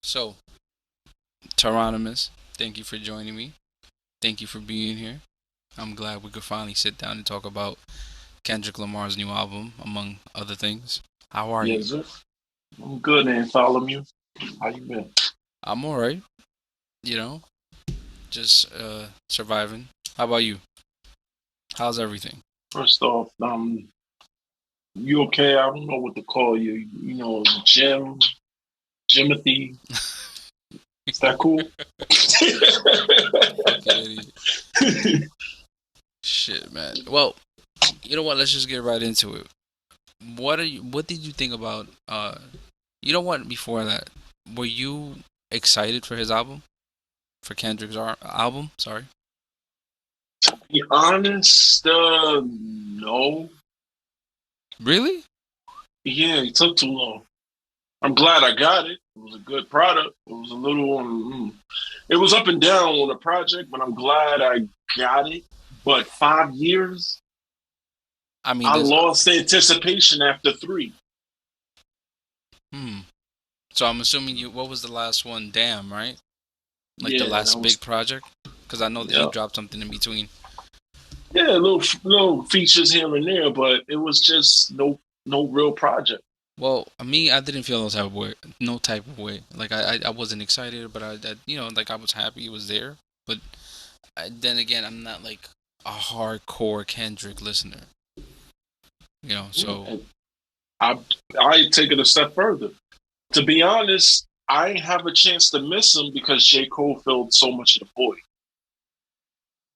So, Tyronimus, thank you for joining me. Thank you for being here. I'm glad we could finally sit down and talk about Kendrick Lamar's new album, among other things. How are you? Yes, sir. I'm good, man. Follow you. How you been? I'm alright, you know, just surviving. How about you? How's everything? First off, you okay? I don't know what to call you. Jimothy. Is that cool? Fucking idiot. Shit, man. Well, you know what? Let's just get right into it. What did you think about you know what, before that, were you excited for his album? For Kendrick's album, sorry. Be honest, no. Really? Yeah, it took too long. I'm glad I got it. It was a good product. It was a little, it was up and down on the project, but I'm glad I got it. But 5 years, I mean, I there's lost anticipation after three. hmm. So I'm assuming you. What was the last one? Damn, right? Like the Yeah, that last big was project? Because I know that he yeah. dropped something in between. Yeah, little features here and there, but it was just no real project. Well, me, I didn't feel no type of way. No type of way. Like I wasn't excited, but like I was happy it was there. But then again, I'm not like a hardcore Kendrick listener. So And I I take it a step further. To be honest, I have a chance to miss him because J. Cole filled so much of the void.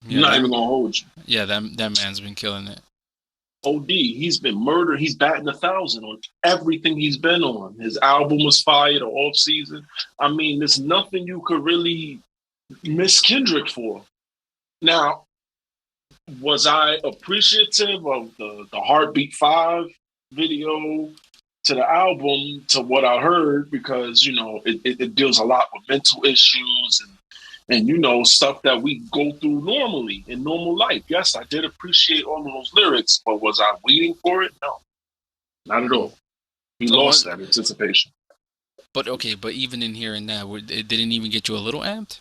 I'm yeah, not even gonna hold you. that man's been killing it. OD, he's been murdered. He's batting 1,000 on everything he's been on. His album was fire the off season. I mean, there's nothing you could really miss Kendrick for. Now, was I appreciative of the Heartbeat 5 video to the album to what I heard because, it deals a lot with mental issues and stuff that we go through normally in normal life. Yes, I did appreciate all of those lyrics, but was I waiting for it? No, not at Mm. all. He So lost what? that anticipation. But okay, but even in here and that, it didn't even get you a little amped.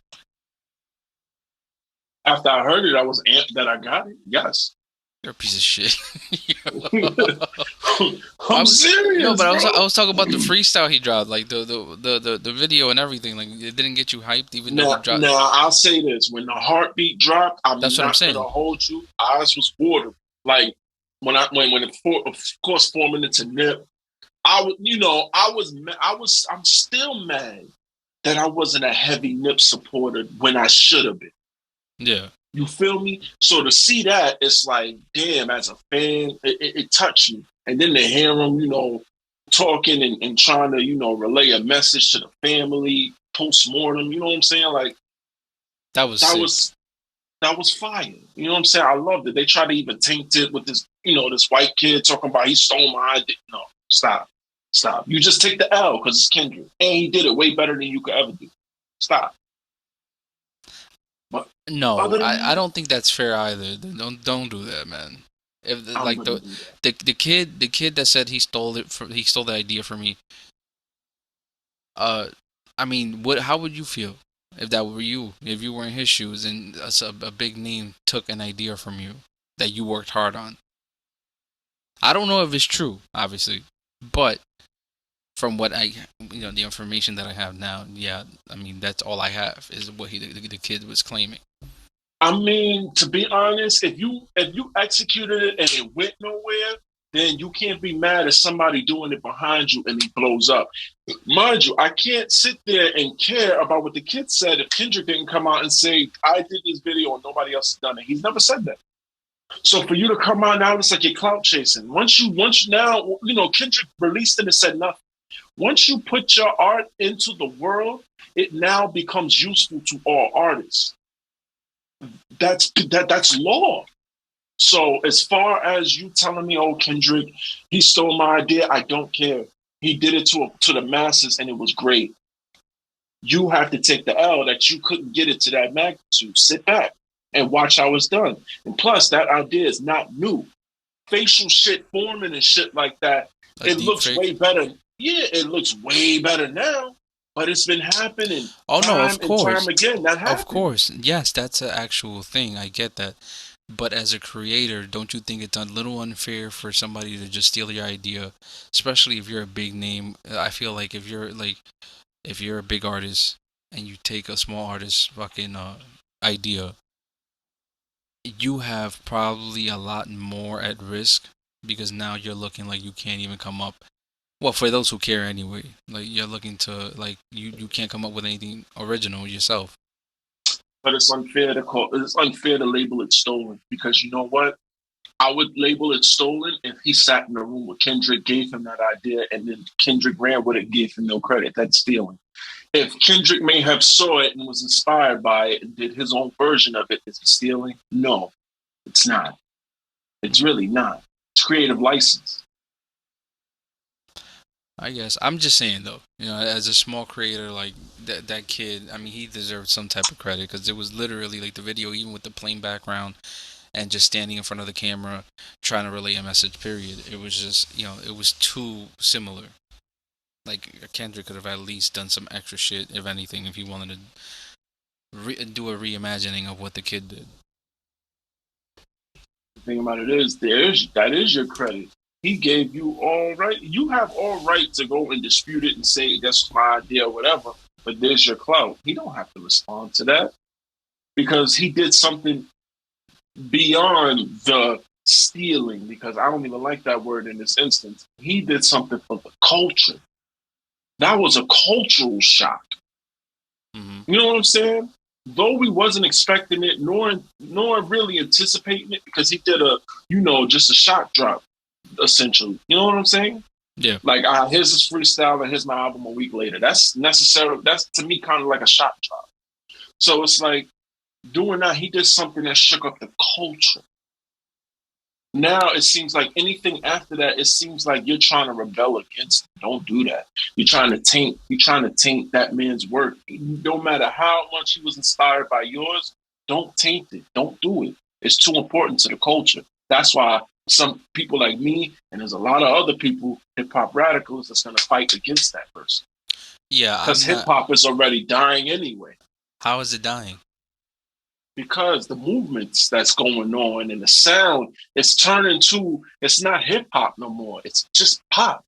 After I heard it, I was amped that I got it. Yes. You're a piece of shit. I I'm was no, serious, but I bro. was talking about the freestyle he dropped, like the video and everything. Like it didn't get you hyped, even though he dropped. Now I'll say this: when the heartbeat dropped, I'm That's what I'm not gonna saying. hold you. Eyes was water. Like when it of course forming into nip, I'm still mad that I wasn't a heavy nip supporter when I should have been. Yeah, You feel me? So to see that, it's like, damn, as a fan, it touched me. And then to hear him, talking and trying to, relay a message to the family, post mortem, you know what I'm saying? Like that was that sick. was that was fire. You know what I'm saying? I loved it. They try to even taint it with this, this white kid talking about he stole my idea. No, stop. Stop. You just take the L because it's Kendrick. And he did it way better than you could ever do. Stop. But No, other than I that, don't think that's fair either. Don't do that, man. If I'm like gonna do that. the kid that said he stole the idea from me. Uh, I mean, what? How would you feel if that were you? If you were in his shoes and a big name took an idea from you that you worked hard on? I don't know if it's true, obviously, but from what the information that I have now, yeah, I mean that's all I have is what the kid was claiming. I mean, to be honest, if you executed it and it went nowhere, then you can't be mad at somebody doing it behind you and he blows up. Mind you, I can't sit there and care about what the kid said if Kendrick didn't come out and say, I did this video and nobody else has done it. He's never said that. So for you to come out now, it's like you're clout chasing. Once now, Kendrick released it and said nothing. Once you put your art into the world, it now becomes useful to all artists. That's law. So as far as you telling me, oh Kendrick, he stole my idea, I don't care. He did it to the masses, and it was great. You have to take the L that you couldn't get it to that magnitude. Sit back and watch how it's done. And plus, that idea is not new. Facial shit forming and shit like that. A It deep looks fake. way better. Yeah, it looks way better now. But it's been happening Oh no, time of and time course. again. That Of happened. course. Yes, that's an actual thing. I get that. But as a creator, don't you think it's a little unfair for somebody to just steal your idea, especially if you're a big name? I feel like if you're a big artist and you take a small artist's fucking idea, you have probably a lot more at risk because now you're looking like you can't even come up. Well, for those who care anyway, like you're looking to like you can't come up with anything original yourself. But it's unfair to label it stolen because you know what? I would label it stolen if he sat in a room with Kendrick, gave him that idea, and then Kendrick ran with it, gave him no credit. That's stealing. If Kendrick may have saw it and was inspired by it and did his own version of it, is it stealing? No, it's not. It's Mm, really not. It's creative license. I guess I'm just saying though, as a small creator like that kid, I mean, he deserved some type of credit because it was literally like the video, even with the plain background and just standing in front of the camera trying to relay a message. Period. It was just it was too similar. Like Kendrick could have at least done some extra shit, if anything, if he wanted to do a reimagining of what the kid did. The thing about it is, that is your credit. He gave you all right. You have all right to go and dispute it and say that's my idea or whatever. But there's your clout. He don't have to respond to that because he did something beyond the stealing. Because I don't even like that word in this instance. He did something for the culture. That was a cultural shock. Hmm. You know what I'm saying? Though we wasn't expecting it, nor really anticipating it, because he did just a shot drop, essentially. You know what I'm saying? Yeah. Like, here's his freestyle and here's my album a week later. That's necessary. That's to me kind of like a shot drop. So it's like doing that, he did something that shook up the culture. Now it seems like anything after that, it seems like you're trying to rebel against it. Don't do that. You're trying to taint that man's work. No matter how much he was inspired by yours, don't taint it. Don't do it. It's too important to the culture. That's why some people like me, and there's a lot of other people, hip hop radicals, that's gonna fight against that person. Yeah, Because I'm hip not. hop is already dying anyway. How is it dying? Because the movements that's going on and the sound it's turning to it's not hip hop no more. It's just pop.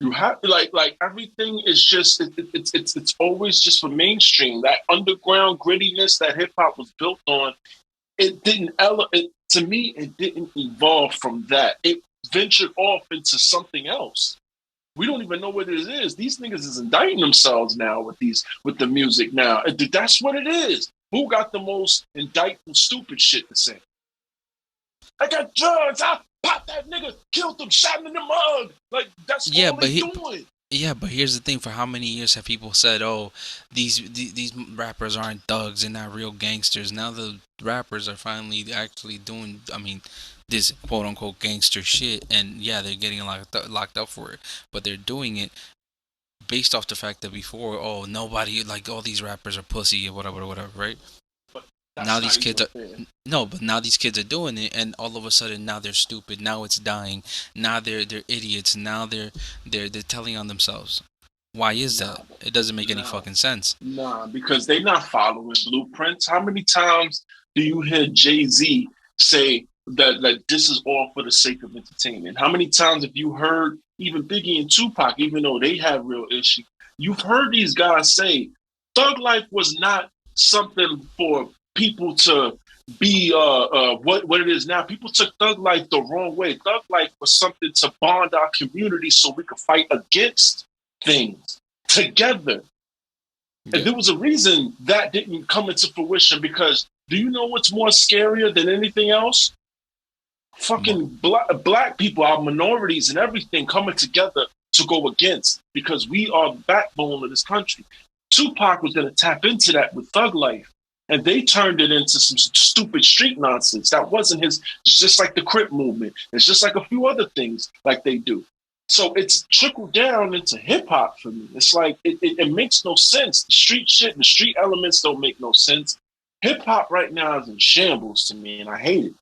You have to like everything is just it's always just for mainstream. That underground grittiness that hip hop was built on, it didn't to me it didn't evolve from that. It ventured off into something else. We don't even know what it is. These niggas is indicting themselves now with the music now. That's what it is. Who got the most indictful stupid shit to say? I got drugs. I popped that nigga, killed him, shot him in the mug. Like that's Yeah, all but they he. doing. Yeah, but here's the thing: for how many years have people said, "Oh, these rappers aren't thugs and not real gangsters"? Now the rappers are finally actually doing, I mean, this quote unquote gangster shit, and yeah, they're getting locked up for it, but they're doing it based off the fact that before, oh, nobody like all these rappers are pussy or whatever, whatever, right? But Now that's these not kids even are fair. no, but now these kids are doing it, and all of a sudden now they're stupid. Now it's dying. Now they're idiots. Now they're telling on themselves. Why is that? Nah, It doesn't make any nah, fucking sense. nah, because they not following blueprints. How many times do you hear Jay-Z say that this is all for the sake of entertainment? How many times have you heard even Biggie and Tupac, even though they have real issues, you've heard these guys say Thug Life was not something for people to be what it is now. People took Thug Life the wrong way. Thug Life was something to bond our community so we could fight against things together. And Yeah. there was a reason that didn't come into fruition because do you know what's more scarier than anything else? Well, Fucking black people, our minorities and everything coming together to go against because we are the backbone of this country. Tupac was going to tap into that with Thug Life. And they turned it into some stupid street nonsense. That wasn't his, it's just like the Crip movement. It's just like a few other things like they do. So it's trickled down into hip hop for me. It's like it makes no sense. The street shit, the street elements don't make no sense. Hip hop right now is in shambles to me, and I hate it.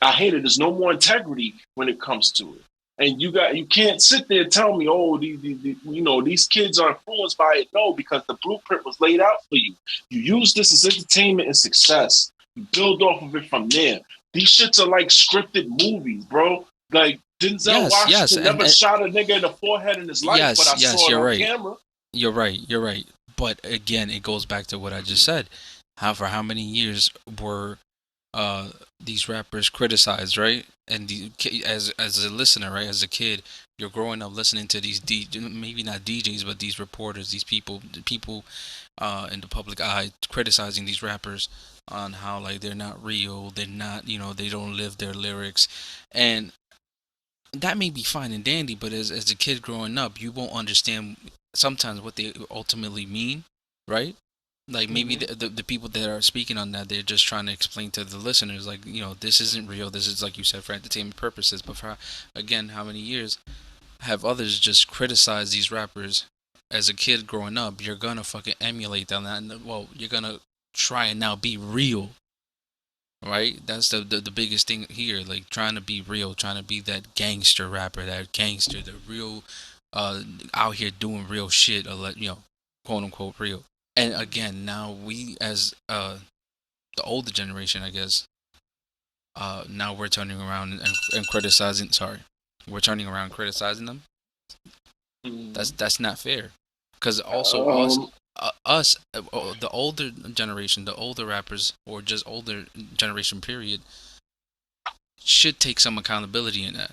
I hate it. There's no more integrity when it comes to it. And you can't sit there and tell me, oh, these kids are influenced by it. No, because the blueprint was laid out for you. You use this as entertainment and success. You build off of it from there. These shits are like scripted movies, bro. Like Denzel Yes, yes, Washington never shot a nigga in the forehead in his life, but yes, I yes. saw it You're on right. camera. You're right. You're right. But again, it goes back to what I just said. For how many years were uh these rappers criticized, right? And as a listener, right, as a kid, you're growing up listening to these maybe not DJs, but these reporters, these people in the public eye criticizing these rappers on how like they're not real, they're not, they don't live their lyrics, and that may be fine and dandy, but as a kid growing up, you won't understand sometimes what they ultimately mean, right? Like maybe Mm-hmm. the people that are speaking on that, they're just trying to explain to the listeners, like, this isn't real. This is, like you said, for entertainment purposes. But for, again, how many years have others just criticized these rappers? As a kid growing up, you're gonna fucking emulate them. And, well, you're gonna try and now be real, right? That's the biggest thing here. Like trying to be real, trying to be that gangster rapper, that gangster, the real, out here doing real shit, or quote unquote real. And again, now we as the older generation, I guess, now we're turning around and criticizing. Sorry, we're turning around criticizing them. Mm-hmm. That's not fair, because also Um, the older generation, the older rappers, or just older generation period, should take some accountability in that.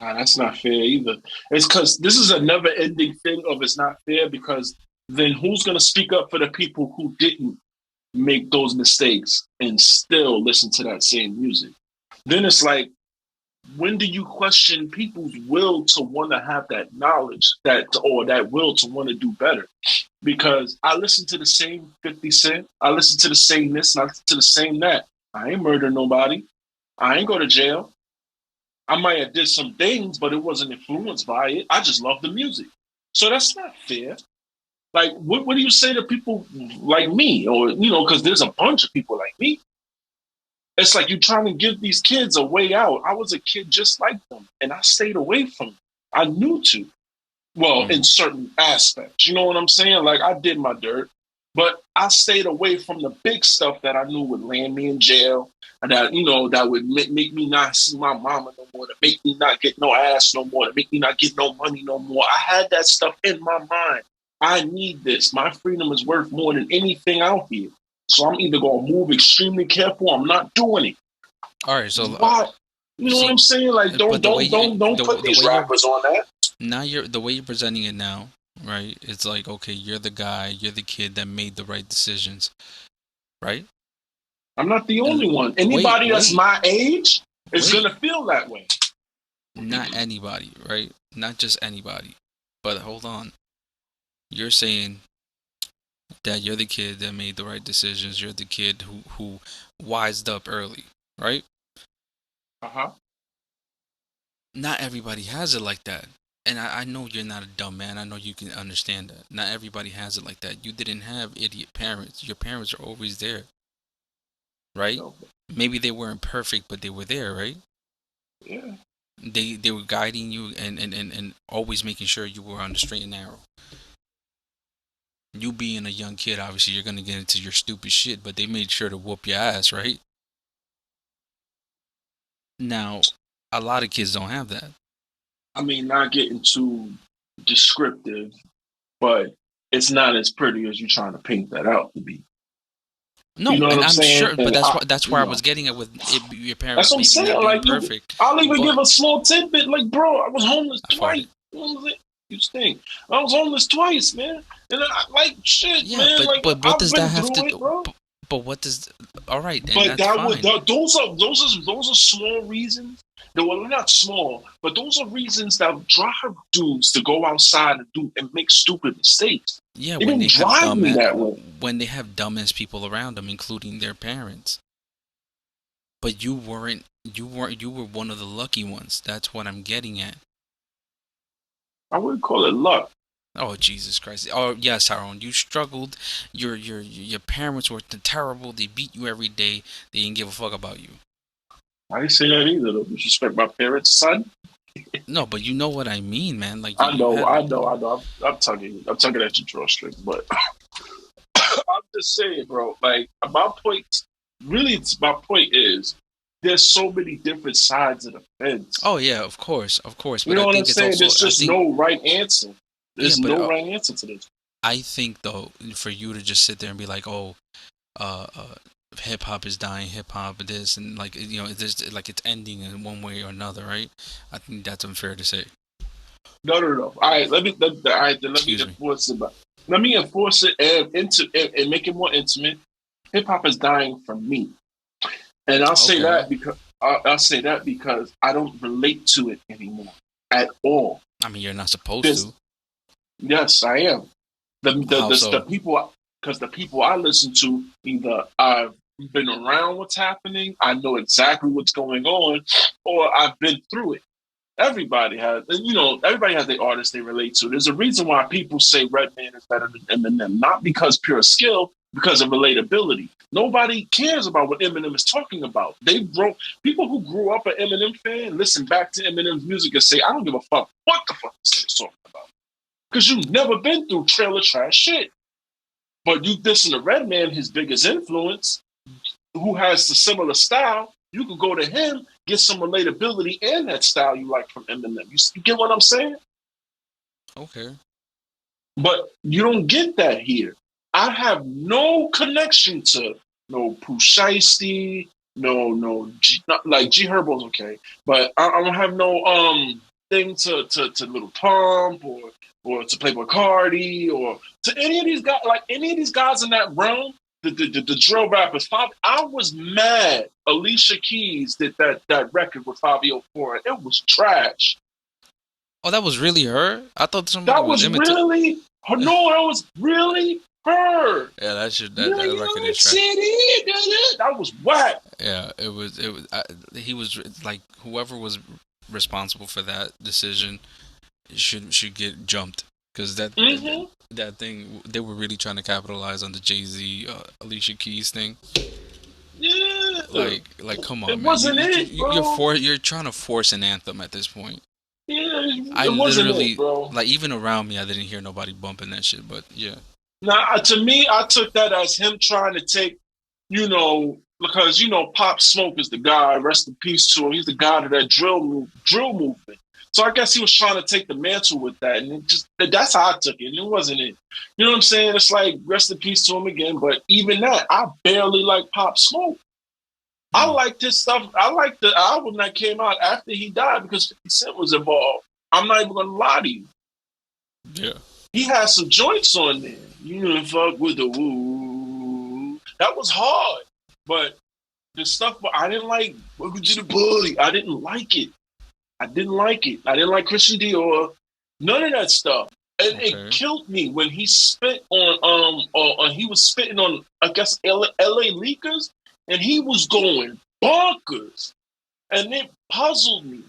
Nah, that's not fair either. It's because this is a never ending thing of it's not fair because then who's going to speak up for the people who didn't make those mistakes and still listen to that same music? Then it's like, when do you question people's will to want to have that knowledge or that will to want to do better? Because I listen to the same 50 Cent, I listen to the same this, and I listen to the same that. I ain't murder nobody. I ain't go to jail. I might have did some things, but it wasn't influenced by it. I just love the music. So that's not fair. Like, what do you say to people like me? Or, because there's a bunch of people like me. It's like you're trying to give these kids a way out. I was a kid just like them, and I stayed away from them. I knew to. Well, in Mm. certain aspects. You know what I'm saying? Like, I did my dirt, but I stayed away from the big stuff that I knew would land me in jail and that would make me not see my mama no more, to make me not get no ass no more, to make me not get no money no more. I had that stuff in my mind. I need this. My freedom is worth more than anything out here. So I'm either going to move extremely careful, or I'm not doing it. All right, so Why? You know what see, I'm saying? Like, but don't put the these way you're rappers on that. now you're the way you're presenting it now, right? It's like, okay, you're the guy, you're the kid that made the right decisions, right? I'm not the And only one. wait, Anybody that's wait, my age is wait. gonna feel that way. Not anybody, right? Not just anybody. But hold on. You're saying that you're the kid that made the right decisions. You're the kid who wised up early, right? Uh huh. Not everybody has it like that. And I know you're not a dumb man. I know you can understand that. Not everybody has it like that. You didn't have idiot parents. Your parents are always there, right? Maybe they weren't perfect, but they were there, right? Yeah. They were guiding you and always making sure you were on the straight and narrow. You being a young kid, obviously you're gonna get into your stupid shit, but they made sure to whoop your ass, right? Now, a lot of kids don't have that. I mean, not getting too descriptive, but it's not as pretty as you're trying to paint that out to be. You No, know what and I'm I'm saying? sure, but And that's where I was getting at with your that's parents what I'm maybe saying. not being Like perfect. I'll even But give a small tidbit. Like, bro, I was homeless I twice. farted. What was it? You think I was homeless twice, man? And I, like shit, Yeah, man. Like but what I've does that been have to through it, do? bro. But what does? All right, and But that's that would fine. those are small reasons. They were not small, but those are reasons that drive dudes to go outside and do and make stupid mistakes. Yeah, It didn't drive me that way. when they have dumbass people around them, including their parents. But you were one of the lucky ones. That's what I'm getting at. I wouldn't call it luck. Oh Jesus Christ! Oh yes, Tyrone, you struggled. Your parents were terrible. They beat you every day. They didn't give a fuck about you. I didn't say that either. Though. Disrespect my parents' son. No, but you know what I mean, man. Like I you know, had. I know, I know. I'm tugging at your drawstring, but I'm just saying, bro. Like my point, really, my point is, there's so many different sides of the fence. Oh yeah, of course. You But I know what I'm think it's saying? also. There's I just think no right answer. yeah, There's but no right answer to this. I think though, for you to just sit there and be like, oh, uh, uh hip hop is dying, hip hop this, and like there's like it's ending in one way or another, right? I think that's unfair to say. No, no, no. All right, all right, then let me Excuse me. enforce it. Let me enforce it and make it more intimate. Hip hop is dying for me, and Okay. I'll say that because I don't relate to it anymore at all. I mean, you're not supposed This, to. yes, I am. How The so? people, because the people I listen to, either I've been around what's happening, I know exactly what's going on, or I've been through it. Everybody has the artist they relate to. There's a reason why people say Redman is better than Eminem, not because pure skill, because of relatability. Nobody cares about what Eminem is talking about. People who grew up an Eminem fan listen back to Eminem's music and say, I don't give a fuck what the fuck this is talking about. Because you've never been through trailer trash shit. But you listen to Redman, his biggest influence, who has a similar style, you could go to him, get some relatability and that style you like from Eminem. You get what I'm saying? Okay. But you don't get that here. I have no connection to no Pooh Shiesty, not, like G Herbo's okay, but I don't have no thing to Little Pump or to Playboy Cardi or to any of these guys, like any of these guys in that realm. The drill rappers. I was mad. Alicia Keys did that record with Fabio Foreign. It was trash. Oh, that was really her. I thought somebody That was was imitating. really her. No, that was really her. Yeah, that should that New record York is trash. City. That was whack. Yeah, it was. He was like whoever was responsible for that decision should get jumped because Mm-hmm. that thing they were really trying to capitalize on the Jay-Z Alicia Keys thing. Yeah. Like come It on, man. wasn't it, bro. You're trying to force an anthem at this point. Yeah, I it wasn't it, literally bro. like even around me, I didn't hear nobody bumping that shit. But yeah, Now, to me, I took that as him trying to take, because Pop Smoke is the guy. Rest in peace to him. He's the god of that drill movement. So I guess he was trying to take the mantle with that, and that's how I took it. And it wasn't it. You know what I'm saying? It's like rest in peace to him again. But even that, I barely like Pop Smoke. I mm, liked his stuff. I liked the album that came out after he died because 50 Cent was involved. I'm not even gonna lie to you. yeah, He had some joints on there. You know, fuck with the woo. That was hard. But the stuff I didn't like, welcome to the party. I didn't like it. I didn't like it. I didn't like Christian Dior. None of that stuff. And it okay, killed me when he spit he was spitting on I guess LA Leakers and he was going bonkers. And it puzzled me.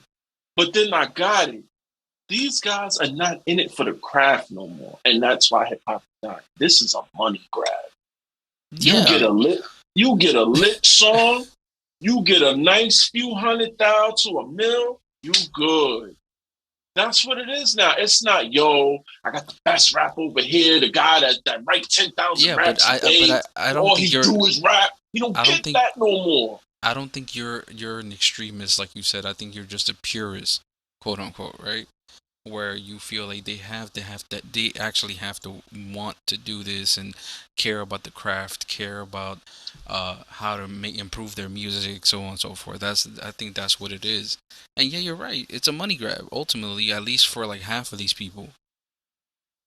But then I got it. These guys are not in it for the craft no more. And that's why hip hop is dying. This is a money grab. You yeah. get a lit, you get a lit song, you get a nice few 100,000 to a mil, you good. That's what it is now. It's not, yo, I got the best rap over here, the guy that writes 10,000 Yeah, but raps a day, I don't all think he you're. do is rap. You don't I don't get think that no more. I don't think you're an extremist like you said. I think you're just a purist, quote unquote, right? Where you feel like they have that they actually have to want to do this and care about the craft, care about how to make improve their music, so on and so forth. I think that's what it is. And yeah, you're right. It's a money grab ultimately, at least for like half of these people,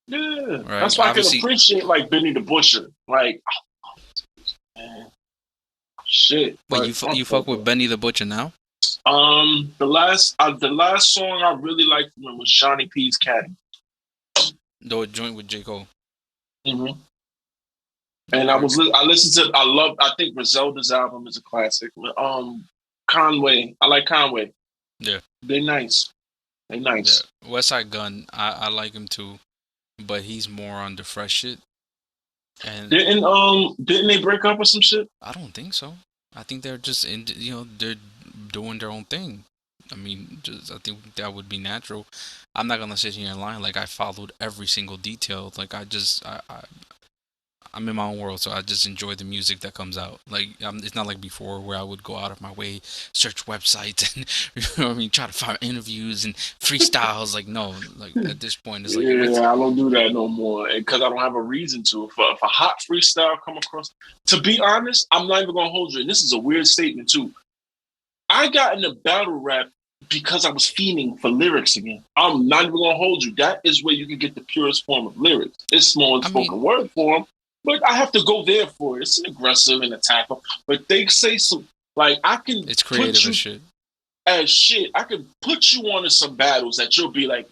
Yeah. right? That's why I can Obviously, appreciate like Benny the Butcher. Like, man, shit. wait, But you fuck with Benny the Butcher now? the last song I really liked from him was Johnny P's Caddy. Though joint with J Cole. Mm-hmm. And Okay. I listened to I think Griselda's album is a classic. Conway, I like Conway. Yeah. They nice. They Yeah. nice. West Side Gun, I like him too, but he's more on the fresh shit. And Didn't they break up or some shit? I don't think so. I think they're just they're doing their own thing. I mean, just I think that would be natural. I'm not gonna sit here and lie. Like I followed every single detail. Like I'm in my own world, so I just enjoy the music that comes out. Like it's not like before where I would go out of my way, search websites, and you know what I mean, try to find interviews and freestyles. Like no, like at this point, it's like if it's Yeah, I don't do that no more because I don't have a reason to. If a hot freestyle come across, to be honest, I'm not even gonna hold you. And this is a weird statement too. I got into battle rap because I was fiending for lyrics again. I'm not even gonna hold you. That is where you can get the purest form of lyrics. It's small and I mean, spoken word form, but I have to go there for it. It's an aggressive and attacker. But they say some like I can it's put creative as you shit. as shit. I can put you on to some battles that you'll be like,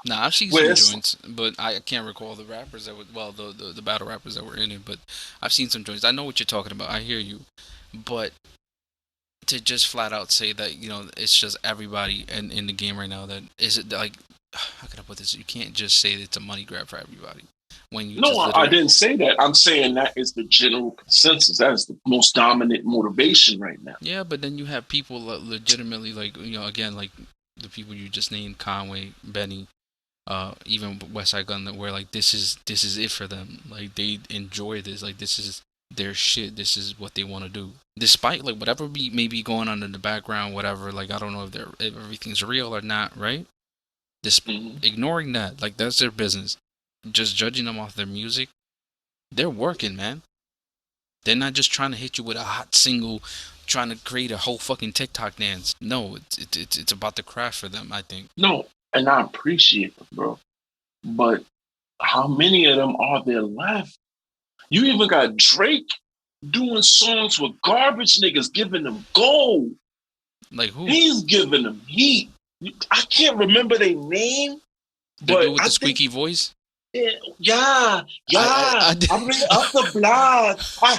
Nah, I've seen where some it's joints, but I can't recall the rappers that would, well, the battle rappers that were in it. But I've seen some joints. I know what you're talking about. I hear you, but to just flat out say that it's just everybody in the game right now that is it like how can I put this? You can't just say it's a money grab for everybody when you no, just I literally didn't say that. I'm saying that is the general consensus. That is the most dominant motivation right now. yeah. But then you have people that legitimately like again like the people you just named Conway, Benny, even West Side Gun where like this is it for them. Like they enjoy this. Like this is their shit. This is what they want to do. Despite like whatever may be going on in the background, whatever. Like I don't know if everything's real or not, right? This Mm-hmm. ignoring that, like that's their business. Just judging them off their music, they're working, man. They're not just trying to hit you with a hot single, trying to create a whole fucking TikTok dance. No, it's about the craft for them. I think. No, and I appreciate them, bro. But how many of them are there left? You even got Drake doing songs with garbage niggas, giving them gold. Like who? He's giving them heat. I can't remember their name, The dude but with I the think, squeaky voice. yeah, I yeah. I mean, up the block. I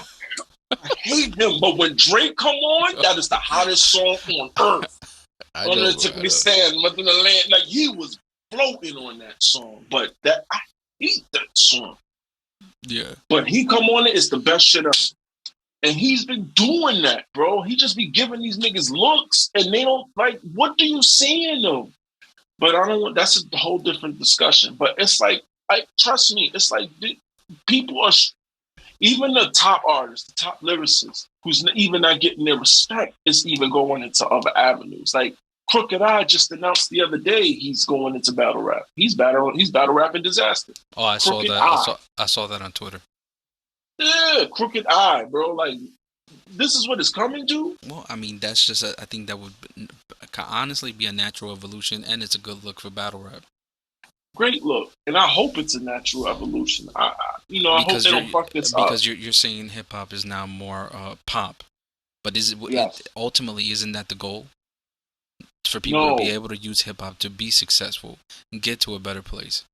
hate him, but when Drake come on, that is the hottest song on earth. I On know, the bro. tip of I me know. saying, within the land, like he was floating on that song. But that I hate that song. Yeah. But he come on it, it's the best shit ever. And he's been doing that, bro. He just be giving these niggas looks, and they don't like. What do you see in them? But I don't. That's a whole different discussion. But it's like trust me, it's like people are even the top artists, the top lyricists, who's even not getting their respect, is even going into other avenues. Like Crooked Eye just announced the other day he's going into battle rap. He's battle rapping disaster. Oh, I saw Crooked that. Eye. I saw that on Twitter. Yeah, Crooked Eye, bro. Like this is what it's coming to. Well, I mean, that's just I think that would honestly be a natural evolution, and it's a good look for battle rap Great look, and I hope it's a natural evolution. I hope because they don't fuck this up. you're saying hip hop is now more pop, but is Yes. it ultimately isn't that the goal for people to be No. able to use hip hop to be successful and get to a better place?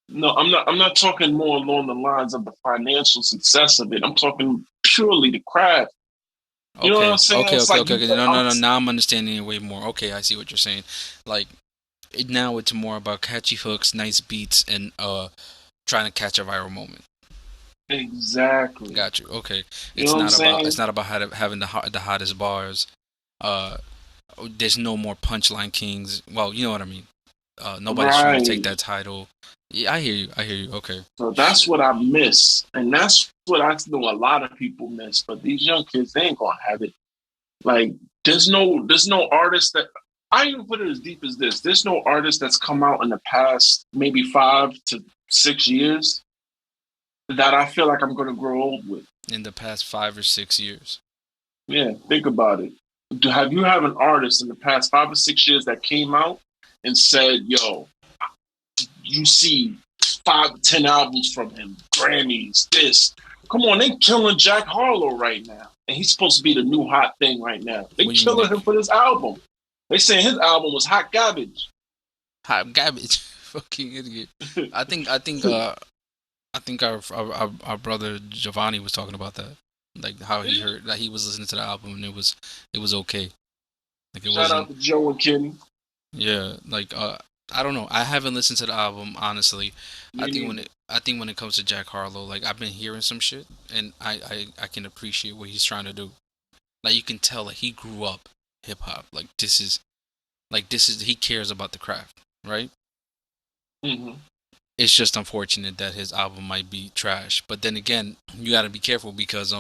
No, I'm not. I'm not talking more along the lines of the financial success of it. I'm talking purely the craft. You know what I'm Okay, saying? okay, It's okay, like okay, you. okay. No, no, no. Now I'm understanding it way more. Okay, I see what you're saying. Like now it's more about catchy hooks, nice beats, and trying to catch a viral moment. Exactly. Got you. Okay, You know what I'm it's saying? not about having the hottest bars. Uh, there's no more punchline kings. Well, you know what I mean. Nobody's trying to take Right. that title. Yeah, I hear you. I hear you. Okay. So that's Shit. what I miss, and that's what I know a lot of people miss. But these young kids, they ain't gonna have it. Like, there's no artist that I even put it as deep as this. There's no artist that's come out in the past maybe 5 to 6 years that I feel like I'm gonna grow old with. In the past 5 or 6 years. Yeah, think about it. Have you have an artist in the past 5 or 6 years that came out and said, "Yo, you see 5 to 10 albums from him, Grammys, this." Come on, they killing Jack Harlow right now, and he's supposed to be the new hot thing right now. They What do you mean? killing him for this album. They saying his album was hot garbage. Hot garbage. Fucking idiot. I think. I think. I think our brother Giovanni was talking about that. Like how he heard that he was listening to the album and it was okay. Like it Shout wasn't. out to Joe and Kenny. Yeah. Like I don't know. I haven't listened to the album honestly. Me neither. I think when it comes to Jack Harlow, like I've been hearing some shit and I can appreciate what he's trying to do. Like you can tell like he grew up hip hop. Like this is Like he cares about the craft, right? Mm-hmm. It's just unfortunate that his album might be trash. But then again, you got to be careful because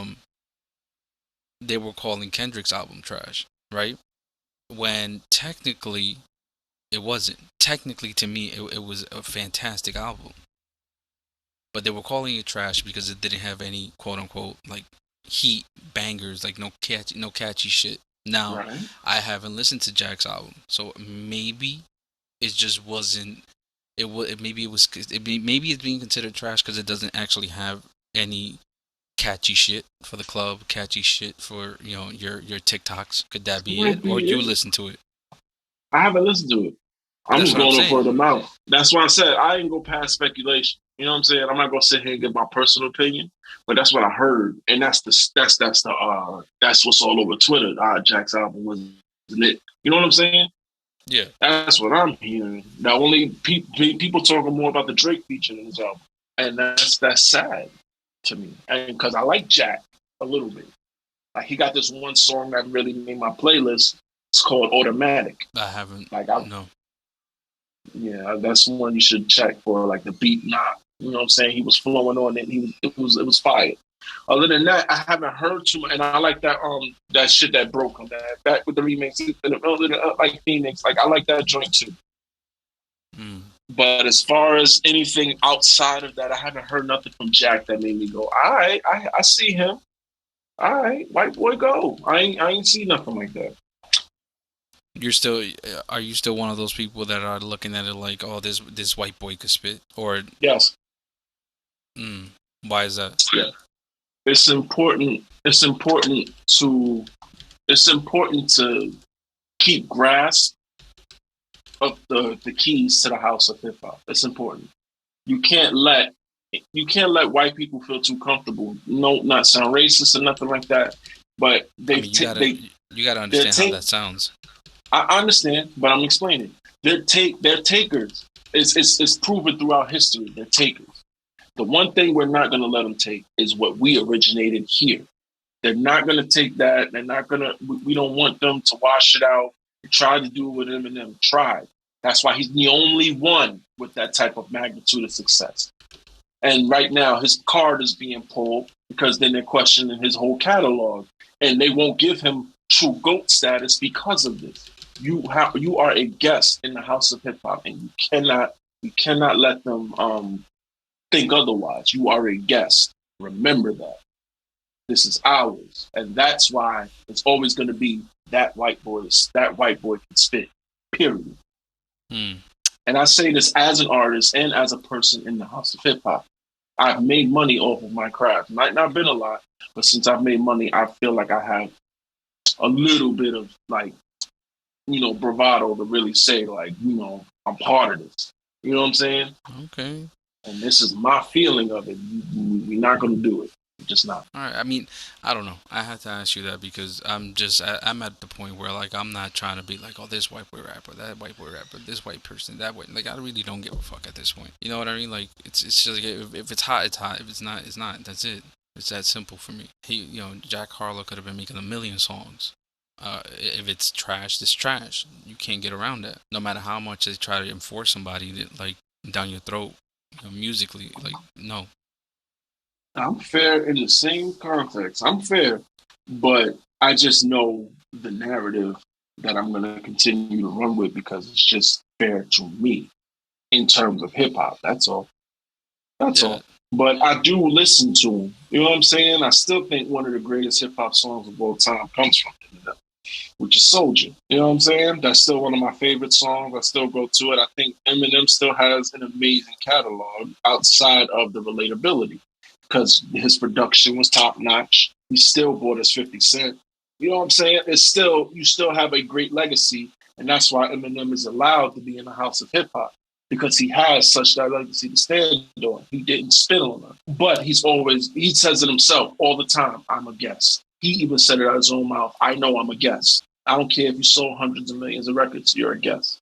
they were calling Kendrick's album trash, right? When technically it wasn't. Technically, to me, it was a fantastic album. But they were calling it trash because it didn't have any quote unquote like heat bangers, like no catchy shit. Now, Right. I haven't listened to Jack's album, so maybe it just wasn't. Maybe it was. Maybe it's being considered trash because it doesn't actually have any catchy shit for the club, catchy shit for your TikToks. Could that be Might it, or be you it. listen to it? I haven't listened to it. I'm That's just what I'm going off saying. word of mouth. That's why I said I ain't go past speculation. You know what I'm saying? I'm not gonna sit here and give my personal opinion, but that's what I heard, and that's what's all over Twitter. Jack's album wasn't it. You know what I'm saying? Yeah. That's what I'm hearing. The only people talking more about the Drake feature in his album, and that's sad to me. And because I like Jack a little bit, like he got this one song that really made my playlist. It's called Automatic. I haven't. Like I, No. yeah, that's one you should check for, like the beat knock. You know what I'm saying? He was flowing on it. It was fire. Other than that, I haven't heard too much, and I like that shit that broke him. That with the remix, like Phoenix, like I like that joint too. Mm. But as far as anything outside of that, I haven't heard nothing from Jack that made me go, all right, I see him. All right, white boy, go. I ain't see nothing like that. Are you still one of those people that are looking at it like, oh, this white boy could spit, or Yes, mm, why is that? yeah. It's important. It's important to keep grasp of the keys to the house of hip hop. It's important. You can't let you can't let white people feel too comfortable. No, not sound racist or nothing like that. But I mean, you gotta they're understand how take. that sounds. I understand, but I'm explaining. They're takers. It's proven throughout history. They're takers. The one thing we're not going to let them take is what we originated here. They're not going to take that. They're not going to. We don't want them to wash it out. They tried to do it with Eminem. Tried. That's why he's the only one with that type of magnitude of success. And right now, his card is being pulled because then they're questioning his whole catalog, and they won't give him true GOAT status because of this. You are a guest in the house of hip hop, and you cannot let them think otherwise. You are a guest. Remember that. This is ours, and that's why it's always going to be that white boy. That white boy can spit. Period. Hmm. And I say this as an artist and as a person in the house of hip hop. I've made money off of my craft. Might not been a lot, but since I've made money, I feel like I have a little bit of like, bravado to really say like, I'm part of this. You know what I'm saying? Okay. And this is my feeling of it. We're not going to do it. We're just not. All right. I mean, I don't know. I have to ask you that because I'm at the point where like I'm not trying to be like, oh, this white boy rapper, that white boy rapper, this white person, that way. Like I really don't give a fuck at this point. You know what I mean? Like it's just like if it's hot, it's hot. If it's not, it's not. That's it. It's that simple for me. Jack Harlow could have been making a million songs. If it's trash, it's trash. You can't get around that. No matter how much they try to enforce somebody that, like down your throat, musically. Like no. I'm fair in the same context. I'm fair, but I just know the narrative that I'm going to continue to run with because it's just fair to me in terms of hip hop. That's all. That's Yeah. all. But I do listen to him. You know what I'm saying? I still think one of the greatest hip hop songs of all time comes from him, which is Soldier. You know what I'm saying? That's still one of my favorite songs. I still go to it. I think Eminem still has an amazing catalog outside of the relatability because his production was top notch. He still bought us 50 Cent. You know what I'm saying? You still have a great legacy, and that's why Eminem is allowed to be in the house of hip hop because he has such that legacy to stand on. He didn't spit on them, but he says it himself all the time. I'm a guest. He even said it out of his own mouth. I know I'm a guest. I don't care if you sold hundreds of millions of records. You're a guest.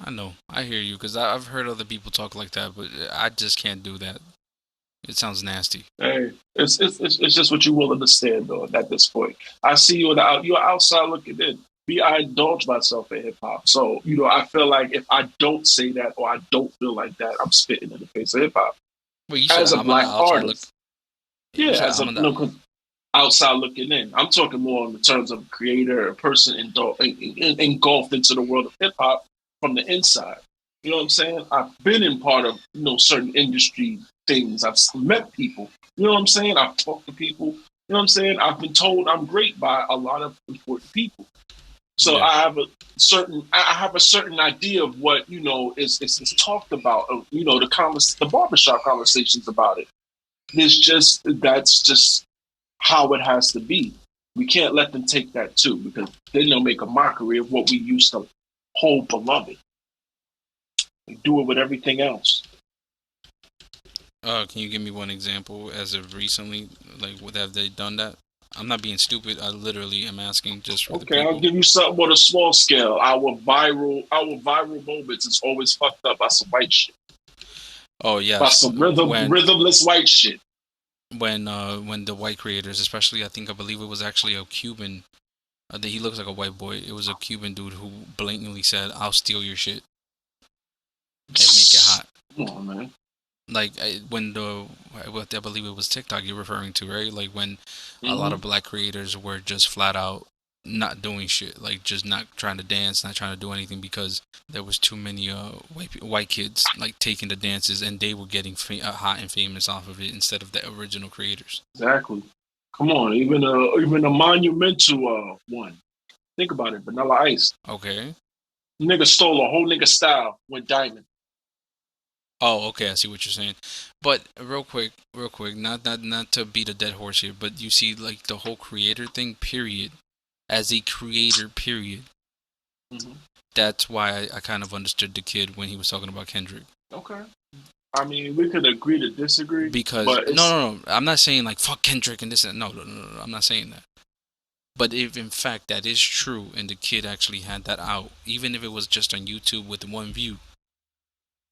I know. I hear you because I've heard other people talk like that, but I just can't do that. It sounds nasty. Hey, it's just what you will understand though at this point. I see you're outside looking in. I indulge myself in hip hop. So, I feel like if I don't say that or I don't feel like that, I'm spitting in the face of hip hop. Well, you said As a I'm on the black outside look. artist. You Yeah, said as I'm a on the. outside looking in. I'm talking more in the terms of a creator, a person engulfed into the world of hip hop from the inside. You know what I'm saying? I've been in part of certain industry things. I've met people. You know what I'm saying? I've talked to people. You know what I'm saying? I've been told I'm great by a lot of important people. So Yeah. I have a certain idea of what is talked about. The barbershop conversations about it. That's just how it has to be. We can't let them take that too, because then they'll make a mockery of what we used to hold beloved. They do it with everything else. Can you give me one example as of recently? Like, what have they done that? I'm not being stupid. I literally am asking just for the Okay, I'll people. give you something on a small scale. Our viral moments is always fucked up by some white shit. Oh By yes, some rhythmless white shit. when the white creators, especially I believe it was actually a Cuban. He looks like a white boy. It was a Cuban dude who blatantly said, "I'll steal your shit and make it hot." Come on, man. Like when I believe it was TikTok you're referring to, right? Like when a lot Mm-hmm. of black creators were just flat out not doing shit, like just not trying to dance, not trying to do anything because there was too many white kids like taking the dances and they were getting hot and famous off of it instead of the original creators. Exactly. Come on, even a monumental one. Think about it, Vanilla Ice. Okay. Nigga stole a whole nigga style with Diamond. Oh, okay. I see what you're saying. But real quick, not to beat a dead horse here, but you see, like the whole creator thing, period. As a creator, period. Mm-hmm. That's why I kind of understood the kid when he was talking about Kendrick. Okay. I mean, we could agree to disagree, Because but it's no, I'm not saying like fuck Kendrick and this and no, I'm not saying that. But if in fact that is true and the kid actually had that out, even if it was just on YouTube with one view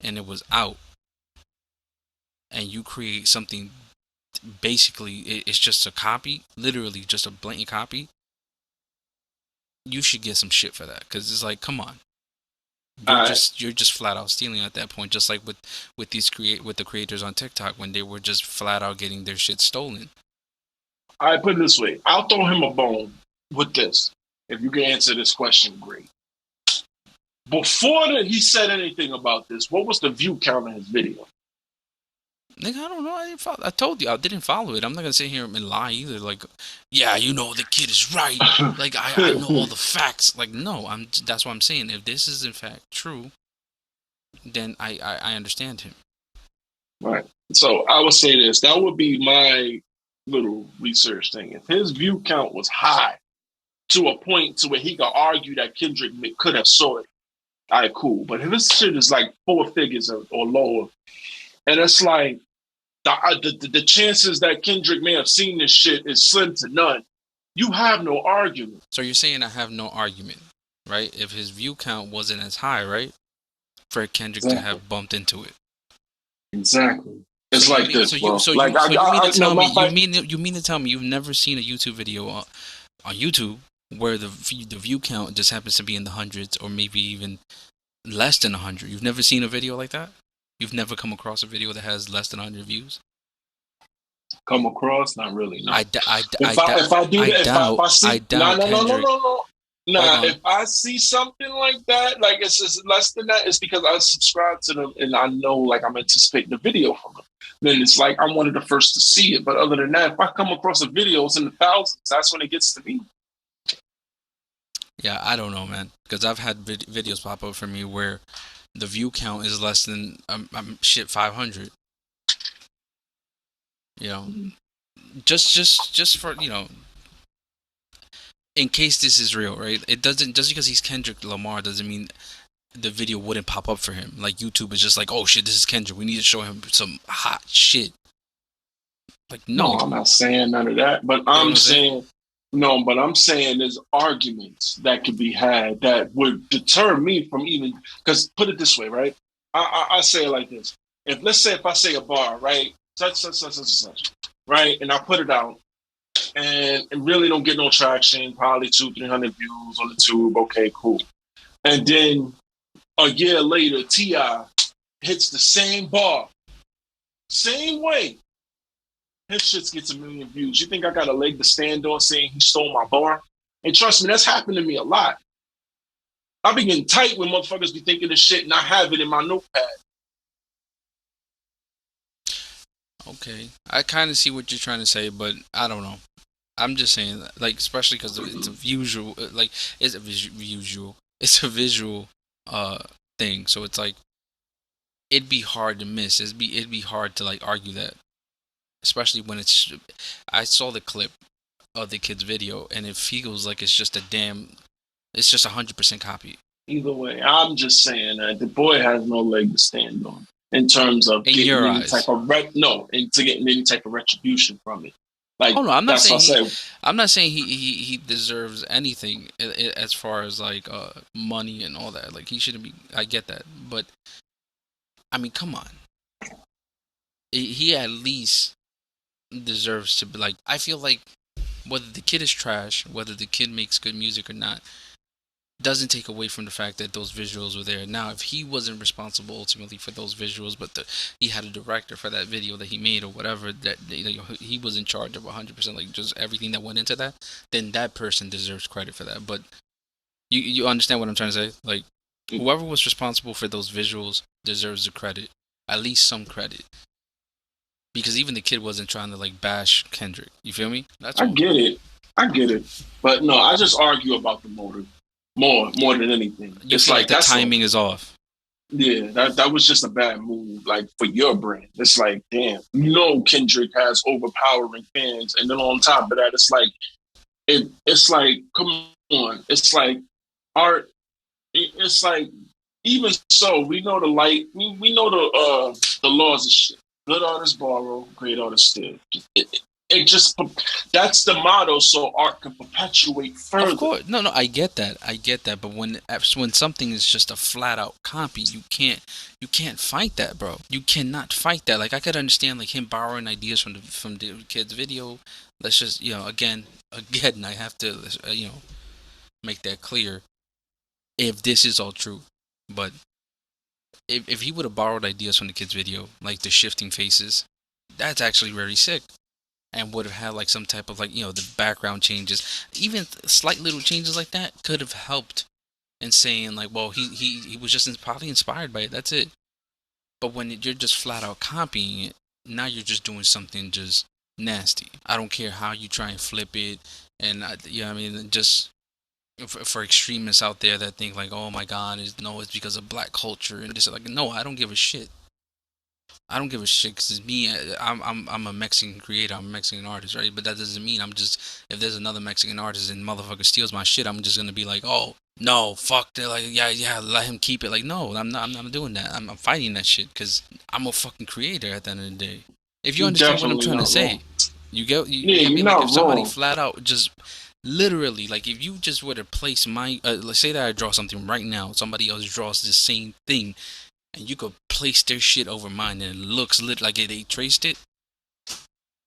and it was out, and you create something basically it's just a copy, literally just a blatant copy, you should get some shit for that because it's like, come on, I you're just flat out stealing at that point, just like with the creators on TikTok when they were just flat out getting their shit stolen. I put it this way. I'll throw him a bone with this. If you can answer this question, great. Before he said anything about this, what was the view count in his video? Nigga, I don't know. I told you I didn't follow it. I'm not gonna sit here and lie either. Like, yeah, the kid is right. Like, I know all the facts. Like, no, that's what I'm saying. If this is in fact true, then I understand him. Right. So I would say this. That would be my little research thing. If his view count was high to a point to where he could argue that Kendrick could have saw it, all right, cool. But if this shit is like four figures or lower, and it's like the chances that Kendrick may have seen this shit is slim to none, you have no argument. So you're saying I have no argument, right? If his view count wasn't as high, right, for Kendrick to Exactly. have bumped into it. Exactly. So It's you like mean this, bro. Like you mean to no, tell me my fight. you mean to tell me you've never seen a YouTube video on YouTube where the view count just happens to be in the hundreds or maybe even less than 100? You've never seen a video like that? You've never come across a video that has less than 100 views? Come across? Not really. No. I, d- I, d- I, If I d- if I do I that, if doubt I I see no doubt no no no Kendrick. no no. Hold Nah, on. if I see something like that, like it's just less than that, it's because I subscribe to them and I know like I'm anticipating the video from them. Then it's like I'm one of the first to see it. But other than that, if I come across a video, it's in the thousands. That's when it gets to me. Yeah, I don't know, man, because I've had videos pop up for me where the view count is less than shit 500. You know, just for in case this is real, right? It doesn't just because he's Kendrick Lamar doesn't mean the video wouldn't pop up for him. Like YouTube is just like, oh shit, this is Kendrick. We need to show him some hot shit. Like No, no, I'm not saying none of that. But you know what I'm I'm saying? saying no, but I'm saying there's arguments that could be had that would deter me from even because put it this way, right? I say it like this. If let's say if I say a bar, right, such, right, and I put it out, and it really don't get no traction. Probably 200-300 views on the tube. Okay, cool. And then a year later, T.I. hits the same bar, same way. His shit gets 1 million views. You think I got a leg to stand on saying he stole my bar? And trust me, that's happened to me a lot. I be getting tight when motherfuckers be thinking of shit and I have it in my notepad. Okay, I kind of see what you're trying to say, but I don't know. I'm just saying, like, especially because it's a visual, like, it's a visual, it's a visual, uh, thing. So it's like it'd be hard to miss. It'd be hard to like argue that, especially when it's. I saw the clip of the kid's video, and it feels like it's just a damn. It's just 100% copy. Either way, I'm just saying that the boy has no leg to stand on in terms of In getting your any eyes, type of into getting any type of retribution from it. Like oh no, I'm not that's what saying I he. said. I'm not saying he deserves anything as far as like money and all that. Like he shouldn't be. I get that, but I mean, come on. He at least deserves to be like. I feel like whether the kid is trash, whether the kid makes good music or not, doesn't take away from the fact that those visuals were there. Now, if he wasn't responsible ultimately for those visuals, but he had a director for that video that he made or whatever, that he was in charge of 100%, like just everything that went into that, then that person deserves credit for that. But you understand what I'm trying to say? Like, whoever was responsible for those visuals deserves the credit, at least some credit. Because even the kid wasn't trying to like bash Kendrick. You feel me? That's I all. get it. I get it. But no, I just argue about the motive more than anything. You It's feel like like the that's a timing is off. yeah, that was just a bad move, like for your brand. It's like, damn, Kendrick has overpowering fans, and then on top of that, it's like it's like, come on, it's like art. It's like even so, we know the light, we know the laws of shit. Good artists borrow, great artists steal. It just that's the motto, so art can perpetuate Of further. course, no, I get that, But when something is just a flat out copy, you can't fight that, bro. You cannot fight that. Like I could understand like him borrowing ideas from the kid's video. Let's just again, I have to make that clear. If this is all true, but if he would have borrowed ideas from the kid's video, like the shifting faces, that's actually very sick. And would have had like some type of like the background changes, even slight little changes like that could have helped in saying like, well, he was just probably inspired by it. That's it. But when you're just flat out copying it, now you're just doing something just nasty. I don't care how you try and flip it, and I mean, just for extremists out there that think like, oh my God, it's because of black culture and just like, no, I don't give a shit. I don't give a shit because it's me. I'm a Mexican creator. I'm a Mexican artist, right? But that doesn't mean I'm just if there's another Mexican artist and motherfucker steals my shit, I'm just gonna be like, oh no, fuck that. Like yeah, let him keep it. Like no, I'm not doing that. I'm fighting that shit because I'm a fucking creator at the end of the day. If you You're understand what I'm definitely trying to not say, wrong. you Yeah, get me. you're Like not if somebody wrong. flat out just literally like if you just were to place my let's say that I draw something right now, somebody else draws the same thing and you could place their shit over mine and it looks like they traced it,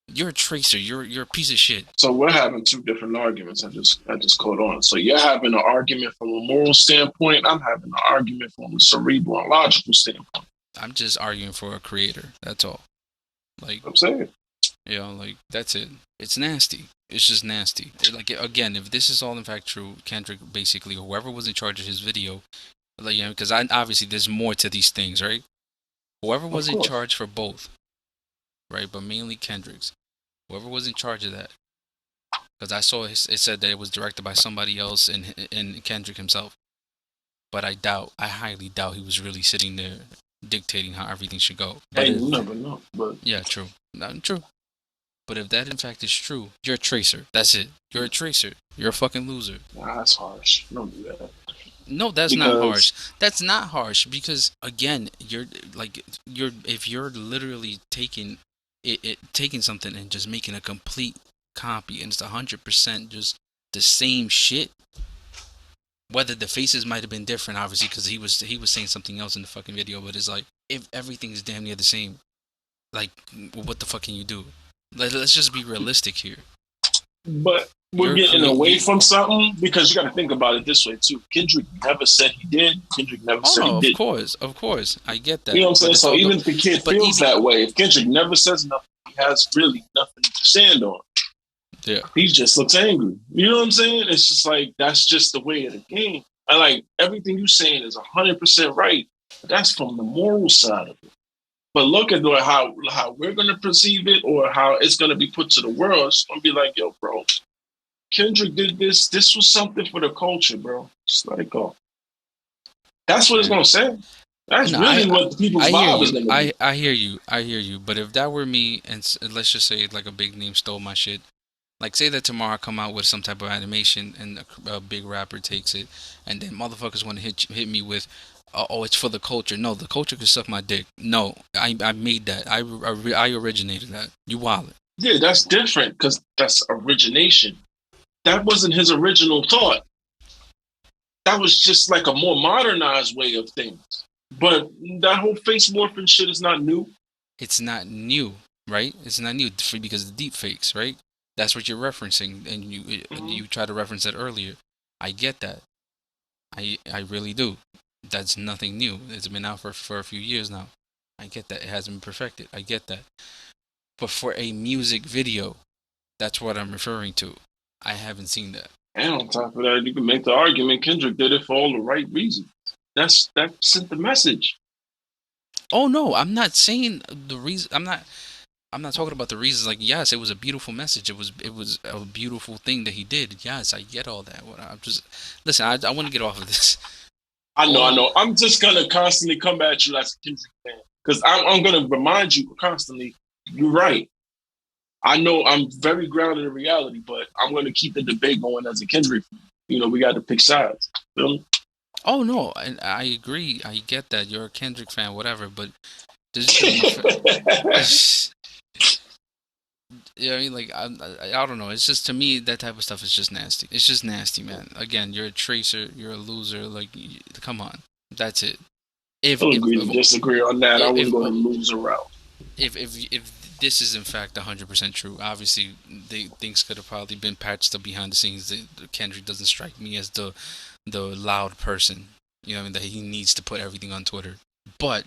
you're a tracer. You're a piece of shit. So we're having two different arguments. I just caught on. So you're having an argument from a moral standpoint. I'm having an argument from a cerebral and logical standpoint. I'm just arguing for a creator. That's all. Like I'm saying. like that's it. It's nasty. It's just nasty. Like again, if this is all in fact true, Kendrick basically whoever was in charge of his video, like because I obviously there's more to these things, right? Whoever Of was in course. charge for both, right? But mainly Kendrick's. Whoever was in charge of that, because I saw it said that it was directed by somebody else and Kendrick himself. But I highly doubt he was really sitting there dictating how everything should go. But Hey, you if never know. But yeah, true, not true. But if that in fact is true, you're a tracer. That's it. You're a tracer. You're a fucking loser. nah, that's harsh. Don't do that. No, that's not Because harsh. That's not harsh because again, you're if you're literally taking something and just making a complete copy and it's 100% just the same shit. Whether the faces might have been different, obviously, because he was saying something else in the fucking video, but it's like if everything is damn near the same, like what the fuck can you do? Let's just be realistic here. But we're You're getting create away you. from something because you got to think about it this way too. Kendrick never said he did. Kendrick never Oh said he no, did. of course, I get You that. know what I'm saying? But it's So all even if the kid but feels even that way, if Kendrick never says nothing, he has really nothing to stand on. yeah. He just looks angry. You know what I'm saying? It's just like that's just the way of the game. I like everything you're saying is 100% right. But that's from the moral side of it. But look at how we're gonna perceive it or how it's gonna be put to the world. It's gonna be like, yo, bro, Kendrick did this. This was something for the culture, bro. It's like, oh, that's what it's Man. gonna say. That's No, really what the people's I hear vibe is you. gonna be. I hear you. I hear you. But if that were me, and let's just say like a big name stole my shit, like say that tomorrow I come out with some type of animation and a big rapper takes it, and then motherfuckers want to hit me with, oh, it's for the culture. No, the culture can suck my dick. No, I made that. I originated that. You wallet. Yeah, that's different because that's origination. That wasn't his original thought. That was just like a more modernized way of things. But that whole face morphing shit is not new. It's not new, right? It's not new because of the deep fakes, right? That's what you're referencing, and Mm-hmm. you tried to reference that earlier. I get that. I really do. That's nothing new. It's been out for a few years now. I get that it hasn't been perfected. I get that. But for a music video, that's what I'm referring to. I haven't seen that. And on top of that, you can make the argument Kendrick did it for all the right reasons. That sent the message. Oh no, I'm not saying the reason. I'm not talking about the reasons. Like, yes, it was a beautiful message. It was a beautiful thing that he did. Yes, I get all that. What I'm just listen. I want to get off of this. I know, I All know. I'm just gonna constantly come at you as a Kendrick fan because I'm gonna remind you constantly. You're right. I know I'm very grounded in reality, but I'm gonna keep the debate going as a Kendrick fan. You know, we got to pick sides. Feel me? oh no, and I agree. I get that you're a Kendrick fan, whatever. But there's just my yeah, I mean, like I don't know. It's just to me that type of stuff is just nasty. It's just nasty, man. Again, you're a tracer. You're a loser. Like, come on, that's it. If I'll if agree to if disagree on that. I wouldn't if go ahead and lose a route. if this is in fact 100% true, obviously things could have probably been patched up behind the scenes. Kendrick doesn't strike me as the loud person. You know, what I mean, that he needs to put everything on Twitter. But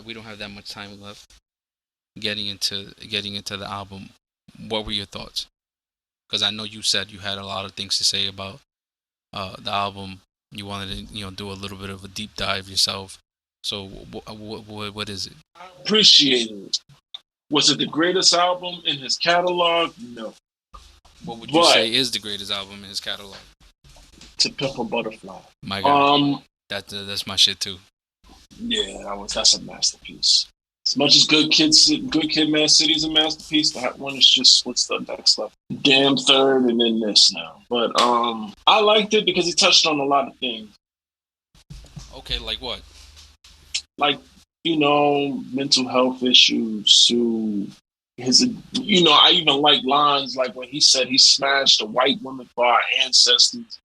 we don't have that much time left. Getting into the album, what were your thoughts? Because I know you said you had a lot of things to say about the album. You wanted to do a little bit of a deep dive yourself. So what is it? I appreciate it. Was it the greatest album in his catalog? No. What would you But say is the greatest album in his catalog? To Pimp a Butterfly. My guy, Um, that's my shit too. yeah, that's a masterpiece. As much as Good Kid, Mad City is a masterpiece, that one is just what's the next level? Damn third, and then this now. But I liked it because it touched on a lot of things, Okay, like what? like mental health issues. To his, I even like lines like when he said he smashed a white woman for our ancestors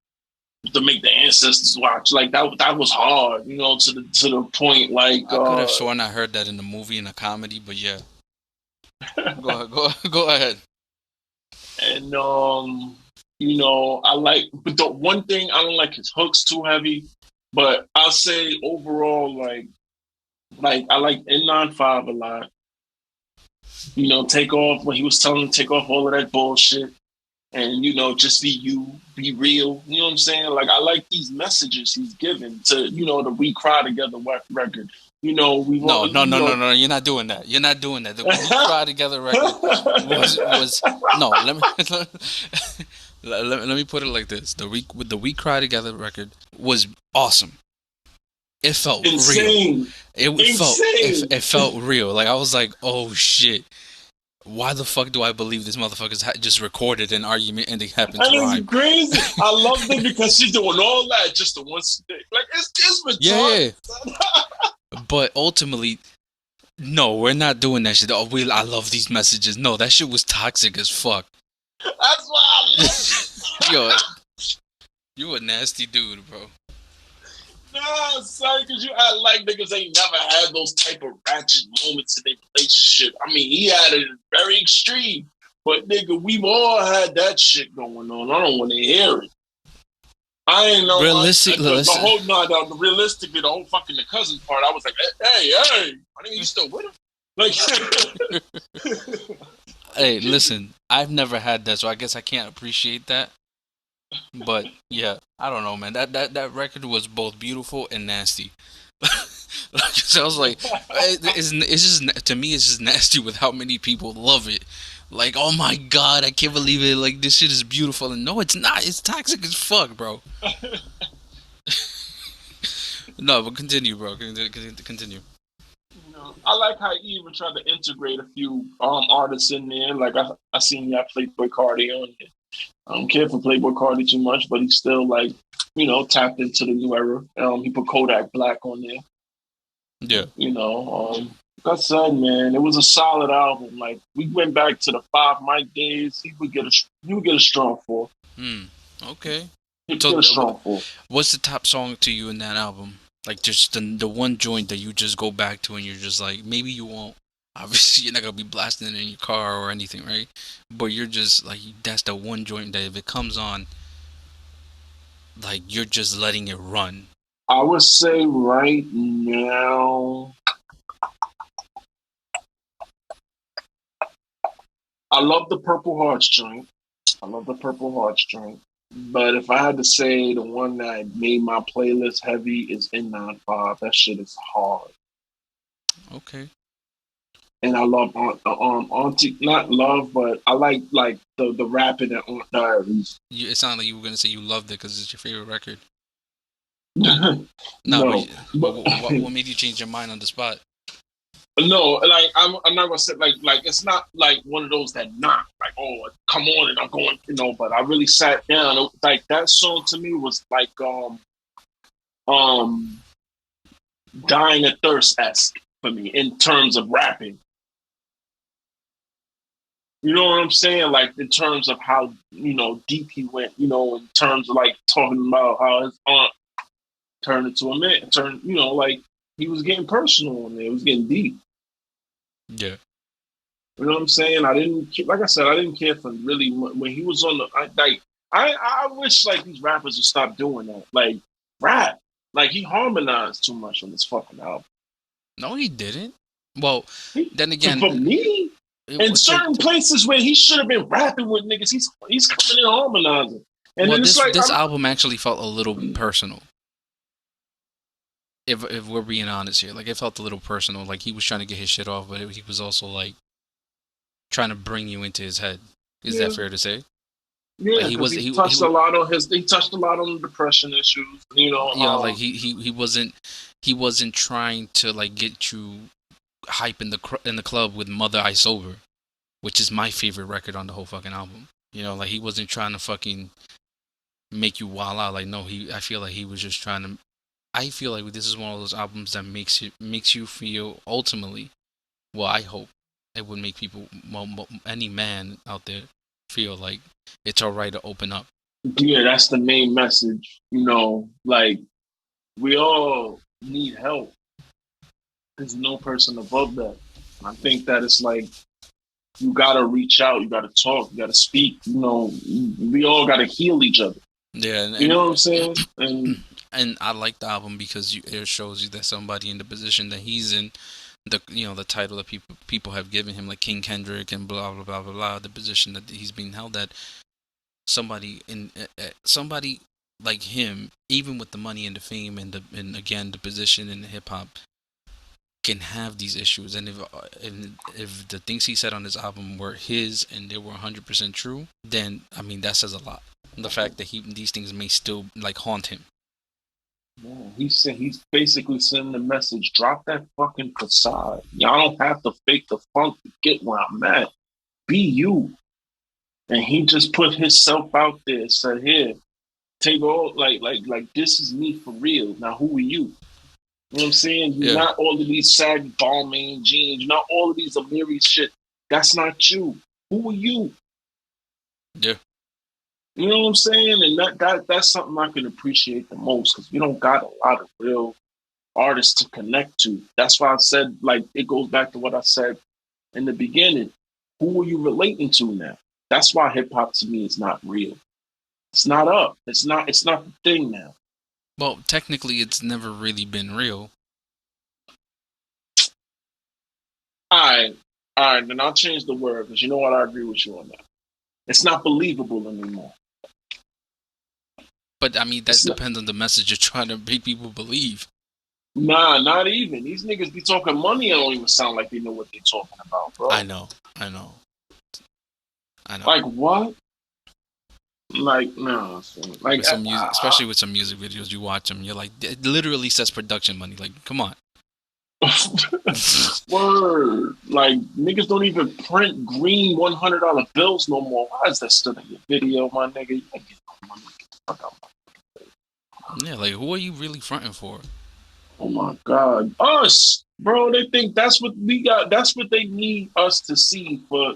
to make the ancestors watch. Like that was hard, to the point like I could have sworn I heard that in the movie in a comedy, but yeah. Go ahead, go ahead. and I like, but the one thing I don't like his hooks too heavy. But I'll say overall, like I like N95 a lot. Take off when he was telling him to take off all of that bullshit and just be you, be real. You know what I'm saying? Like I like these messages he's given to the We Cry Together record. We've No, all no, no, no, no. You're not doing that. You're not doing that. The We Cry Together record was no. Let me let me put it like this: the We Cry Together record was awesome. It felt real. insane, It felt real. Like I was like, oh shit. Why the fuck do I believe this motherfucker's just recorded an argument and they happen That to is rhyme? crazy. I love it because she's doing all that just to one stick. Like it's Yeah, retarded. yeah. But ultimately, no, we're not doing that shit. Oh, I love these messages. No, that shit was toxic as fuck. That's why I love Yo, it. you a nasty dude, bro. No, sorry, because you act like niggas ain't never had those type of ratchet moments in their relationship. I mean, he had it very extreme, But nigga, we've all had that shit going on. I don't want to hear it. I ain't know. The Listen. whole the realistically, the whole fucking the cousin part. I was like, hey, I think you still with him? Like, Hey, listen. I've never had that, so I guess I can't appreciate that. But yeah, I don't know, man. That record was both beautiful and nasty. So I was like, it's just to me, it's just nasty with how many people love it. Like, oh my god, I can't believe it. Like, this shit is beautiful, and no, it's not. It's toxic as fuck, bro. No, but continue, bro. Continue. I like how he even tried to integrate a few artists in there. Like I seen y'all Playboy Cardi on it. I don't care for Playboy Cardi too much, but he's still like, tapped into the new era. He put Kodak Black on there. Yeah. Like I said, man, it was a solid album. Like we went back to the 5 mic days. He would get a strong 4. Okay. He'd So, get a strong 4. what's the top song to you in that album? Like, just the one joint that you just go back to and you're just like, maybe you won't. Obviously, you're not gonna be blasting it in your car or anything, right? But you're just like, that's the one joint that if it comes on, like you're just letting it run. I would say right now, I love the Purple Hearts joint. But if I had to say the one that made my playlist heavy is N95. That shit is hard. Okay. And I love Auntie, not love, but I like the rapping at Aunt Diaries. It sounded like you were gonna say you loved it because it's your favorite record. No, No, but but what made you change your mind on the spot? no, like I'm not gonna say like it's not like one of those that knock like, oh, come on and I'm going, but I really sat down. Like that song to me was like um Dying of Thirst esque for me in terms of rapping. You know what I'm saying? Like in terms of how deep he went. In terms of like talking about how his aunt turned into a man, like he was getting personal and it was getting deep. Yeah. You know what I'm saying? I didn't care for really when he was on the I wish like these rappers would stop doing that. Like rap, like he harmonized too much on this fucking album. No, he didn't. Well, then again, for me, in certain places where he should have been rapping with niggas, he's coming in harmonizing. And well, then it's like this album actually felt a little personal. If we're being honest here, like it felt a little personal. Like he was trying to get his shit off, but he was also like trying to bring you into his head. Is that fair to say? Yeah, like he touched a lot on the depression issues. Like he wasn't trying to like get you hype in the club with Mother I Sober, which is my favorite record on the whole fucking album. Like he wasn't trying to fucking make you wild out. Like no, I feel like he was just trying to. I feel like this is one of those albums that makes you feel ultimately. Well, I hope it would make people, any man out there, feel like it's alright to open up. Yeah, that's the main message. Like we all need help. There's no person above that. I think that it's like you gotta reach out, you gotta talk, you gotta speak. We all gotta heal each other. Yeah, you know what I'm saying? And I like the album because it shows you that somebody in the position that he's in, the title that people have given him, like King Kendrick and blah blah blah blah blah, the position that he's being held at. Somebody like him, even with the money and the fame and again the position in hip hop, can have these issues. And if the things he said on this album were his and they were 100% true, then I mean that says a lot. The fact that these things may still like haunt him. Yeah, he's basically sending the message: drop that fucking facade. Y'all don't have to fake the funk to get where I'm at. Be you. And he just put himself out there and said, "Here, take all like this is me for real. Now who are you?" You know what I'm saying? You're not all of these sag Balmain jeans. You're not all of these Amiri shit. That's not you. Who are you? Yeah. You know what I'm saying? And that's something I can appreciate the most because we don't got a lot of real artists to connect to. That's why I said, like, it goes back to what I said in the beginning. Who are you relating to now? That's why hip hop to me is not real. It's not up. It's not the thing now. Well, technically, it's never really been real. All right, then I'll change the word because you know what? I agree with you on that. It's not believable anymore. But I mean, that It's not, depends on the message you're trying to make people believe. nah, not even. These niggas be talking money. I don't even sound like they know what they're talking about, I bro. know, I know, I know. Like what? Like no, like With some music, especially with some music videos, you watch them, you're like, it literally says production money. Like, come on. word. Like niggas don't even print green $100 bills no more. Why is that still in your video, my nigga? You ain't getting no money. Get the fuck out. Yeah, like, who are you really fronting for? Oh my God. Us, bro. They think that's what we got. That's what they need us to see for,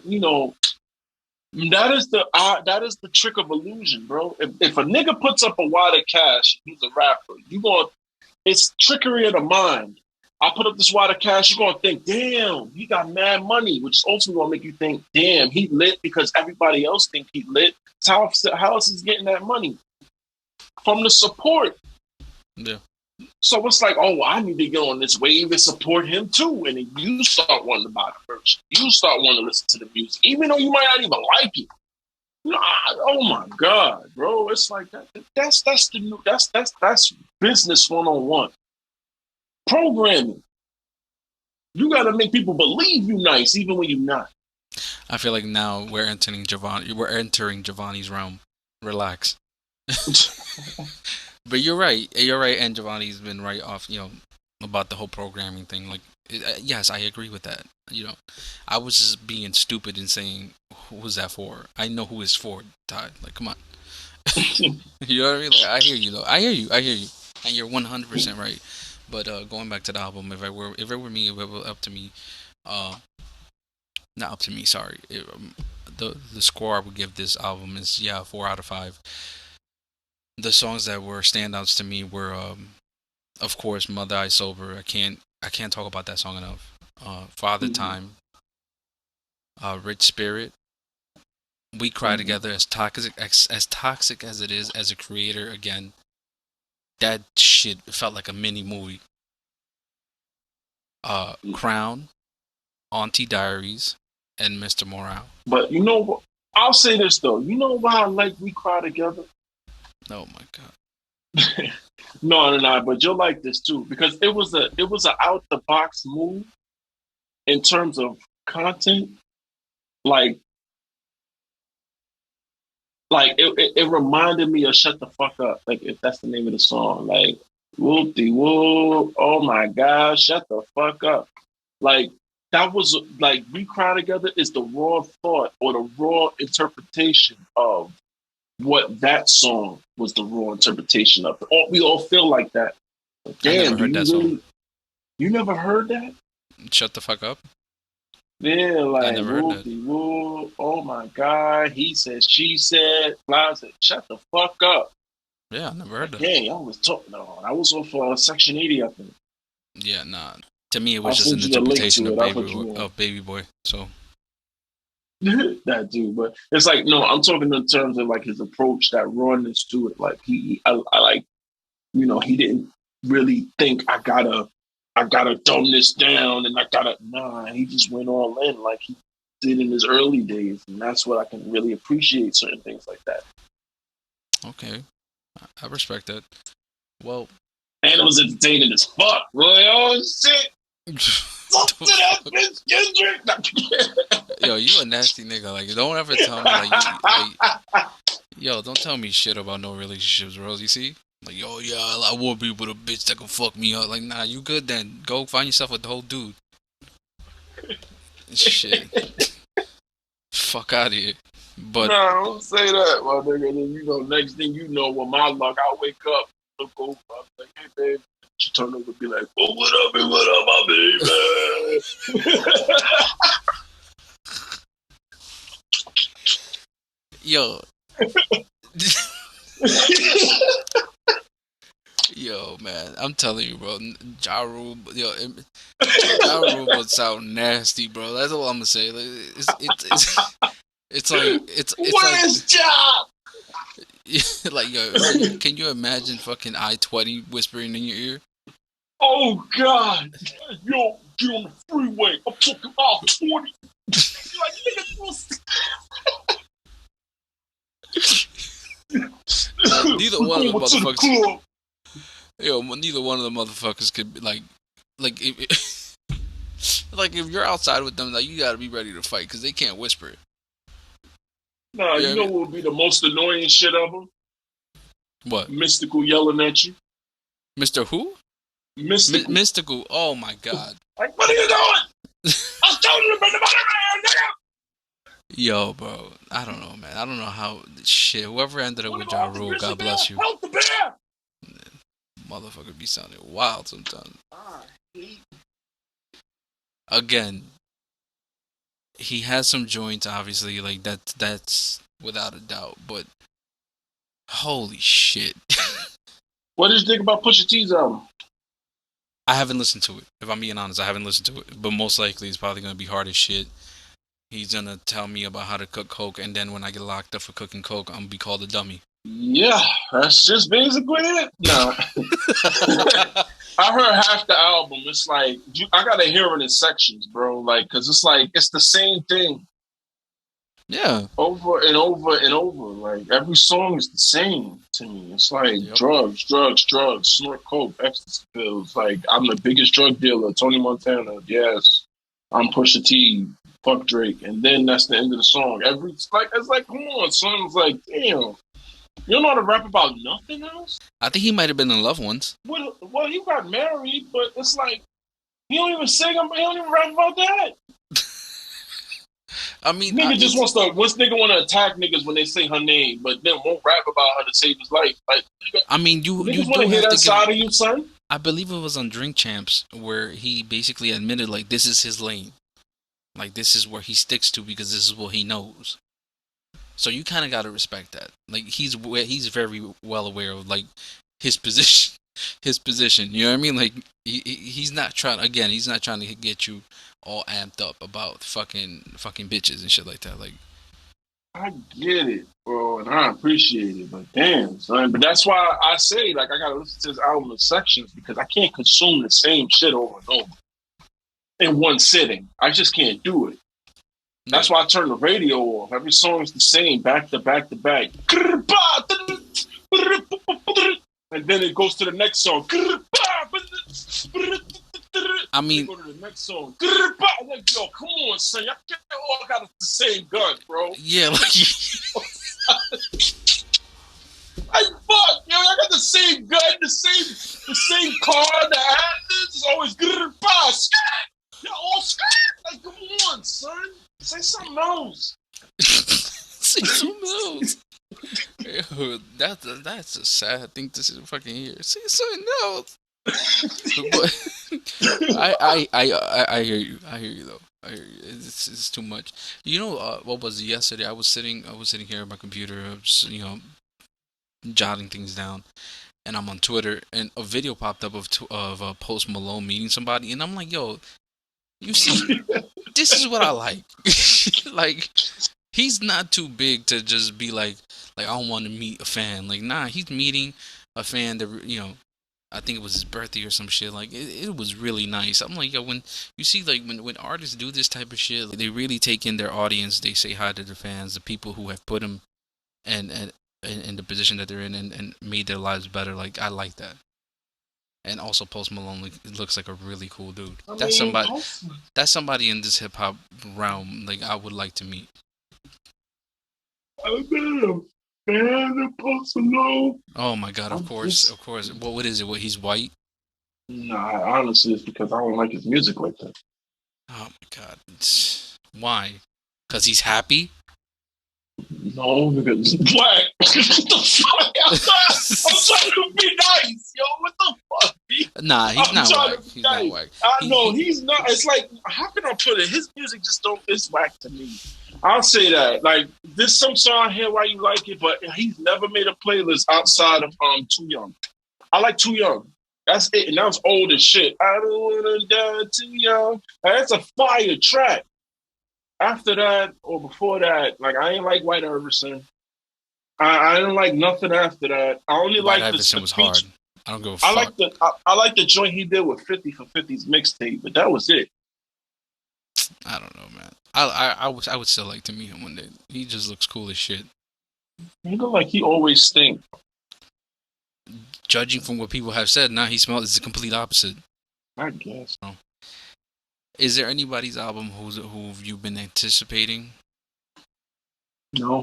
that is the trick of illusion, bro. If a nigga puts up a wad of cash, he's a rapper. It's trickery of the mind. I put up this wad of cash, you're gonna think, damn, he got mad money, which is ultimately gonna make you think, damn, he lit because everybody else think he lit. How else is he getting that money? From the support. Yeah. So it's like, oh, I need to get on this wave and support him too. And then you start wanting to buy the merch. You start wanting to listen to the music, even though you might not even like it. Oh my God, bro. It's like that. That's the new that's business 101. Programming. You gotta make people believe you nice, even when you're not. I feel like now we're entering Giovanni's realm. Relax. But you're right. You're right, and Giovanni's been right off, about the whole programming thing. Like, yes, I agree with that. I was just being stupid and saying, who was that for? I know who it's for, Todd. Like, come on. You know what I mean? Like, I hear you, though. I hear you. And you're 100% right. But going back to the album, if it were me, if it were up to me, uh, not up to me, sorry. The score I would give this album is, 4 out of 5. The songs that were standouts to me were, of course, Mother I Sober. I can't talk about that song enough. Father Time, Rich Spirit, We Cry Together. As toxic as it is as a creator, again, that shit felt like a mini movie. Crown, Auntie Diaries, and Mr. Morale. But you know what? I'll say this though. You know why I like We Cry Together? Oh my god. No. But you'll like this too because it was a out the box move in terms of content. Like it reminded me of Shut the Fuck Up. Like if that's the name of the song. Like whoop de whoop. Oh my gosh, shut the fuck up. Like that was like We Cry Together is the raw thought or the raw interpretation of what that song was the raw interpretation of. We all feel like that. But I never damn, do heard you that song. really you never heard that? Shut the fuck up. Yeah, I like never heard that. whoopie whoop. Oh my God. He said, she said, Fly said, shut the fuck up. Yeah, I never heard Like, that. dang, y'all was talking. No, I was off Section 80, I think. Yeah, nah. To me, it I'll was just an send you the link interpretation to of it. I'll put you on. Baby Boy. So That dude, but it's like no, I'm talking in terms of like his approach, that rawness to it. Like I like, he didn't really think I gotta dumb this down and I gotta nah. He just went all in like he did in his early days, and that's what I can really appreciate certain things like that. okay, I respect that. Well, And it was entertaining as fuck, boy. Oh shit. Fuck to that bitch, Kendrick. yo, you a nasty nigga. Like, don't ever tell me like, yo, don't tell me shit about no relationships, Rose. You see? Like, yo, yeah, I want to be with a bitch that can fuck me up. Like, nah, you good then. Go find yourself a whole dude. Shit. Fuck out of here. But No, don't say that, my nigga. Then next thing you know, with my luck, I wake up, look over, I'm like, hey, babe. She turn over and be like, oh, what up, and what up, my baby? yo, Yo, man, I'm telling you, bro. Ja Rule, yo, Ja Rule would sound nasty, bro. That's all I'm gonna say. Like, it's like it's like Where's Job? like yo, can you imagine fucking I-20 whispering in your ear? Oh God. Yo, get on the freeway. I'm talking all 20. Like, Neither we're one of the going to the motherfuckers, club. yo, neither one of the motherfuckers could be like if, like if you're outside with them, like you gotta be ready to fight because they can't whisper. Nah, You know you what I know mean? what would be the most annoying shit ever? What? Mystical yelling at you. Mr. Who? Mystical. Mystical. Oh my god. Like, what are you doing? I told you to bring the money around, nigga. Yo, bro. I don't know, man. I don't know how shit. Whoever ended up Want to with go Ja out the Rule, grizzly God bear? bless you. Help the bear. Motherfucker be sounding wild sometimes. I hate. Again, he has some joints, obviously, like that's without a doubt. But holy shit, What did you think about Pusha T's album? I haven't listened to it. If I'm being honest, I haven't listened to it. But most likely, it's probably gonna be hard as shit. He's gonna tell me about how to cook coke, and then when I get locked up for cooking coke, I'm gonna be called a dummy. Yeah, that's just basically it. Nah. I heard half the album. It's like I gotta hear it in sections, bro. Like, cause it's like it's the same thing Yeah. over and over and over. Like every song is the same to me. It's like Yep. drugs, drugs, drugs, snort coke, ecstasy pills. Like I'm the biggest drug dealer, Tony Montana. Yes, I'm Pusha T. Fuck Drake, and then that's the end of the song. It's like come on, son. It's like damn. You don't know how to rap about nothing else? I think he might have been in love once. Well, he got married, but it's like he don't even sing. He don't even rap about that. I mean, Nigga just wants to. Once nigga want to attack niggas when they say her name, but then won't rap about her to save his life. Like, nigga, I mean, you niggas do want to hear have that to side give. of you, son. I believe it was on Drink Champs where he basically admitted like this is his lane, like this is where he sticks to because this is what he knows. So you kind of got to respect that. Like he's very well aware of like his position, his position. You know what I mean? Like he's not trying. Again, he's not trying to get you all amped up about fucking bitches and shit like that. Like I get it, bro, and I appreciate it, but damn, son. But that's why I say like I gotta listen to this album in sections because I can't consume the same shit over and over in one sitting. I just can't do it. That's why I turn the radio off. Every song is the same, back to back to back. And then it goes to the next song. I mean, go to the next song. I'm like, yo, come on, son. Y'all all got the same gun, bro. yeah, like Like, fuck, yo, I got the same gun, the same car, the hatches. It's always y'all all scared. Like, come on, son. Say something else. say something else. Ew, that's a sad thing to fucking hear. Say something else. But I hear you. I hear you though. I hear you. It's too much. You know what was it yesterday? I was sitting here at my computer, jotting things down, and I'm on Twitter, and a video popped up of Post Malone meeting somebody, and I'm like, yo, you see, this is what I like. Like, he's not too big to just be like I don't want to meet a fan. Like, nah, he's meeting a fan that I think it was his birthday or some shit. Like it was really nice. I'm like, yo, when you see like when artists do this type of shit, like, they really take in their audience. They say hi to their fans, the people who have put them and in the position that they're in and made their lives better. Like I like that. And also Post Malone looks like a really cool dude. That's somebody in this hip hop realm like I would like to meet. I've been a fan of Post Malone. Oh my god, of course. What is it? What, he's white? Nah, honestly, it's because I don't like his music like that. Oh my god. Why? Because he's happy? No, because he's black. What the fuck? I'm trying to be nice, yo. What the fuck? Nah, he's not whack. He's not whack. I know he's not. It's like, how can I put it? His music just don't. It's whack to me. I'll say that. Like, there's some song here why you like it, but he's never made a playlist outside of Too Young. I like Too Young. That's it, and that was old as shit. I don't wanna die too young. That's a fire track. After that or before that, like I ain't like White Iverson. I didn't like nothing after that. I only White like Iverson the was feature. hard. I don't give a I like fuck. I like the joint he did with 50 for 50's mixtape, but that was it. I don't know, man. I would still like to meet him one day. He just looks cool as shit. He look like he always stink. Judging from what people have said, now he smells. It's the complete opposite. I guess. Is there anybody's album who you've been anticipating? No.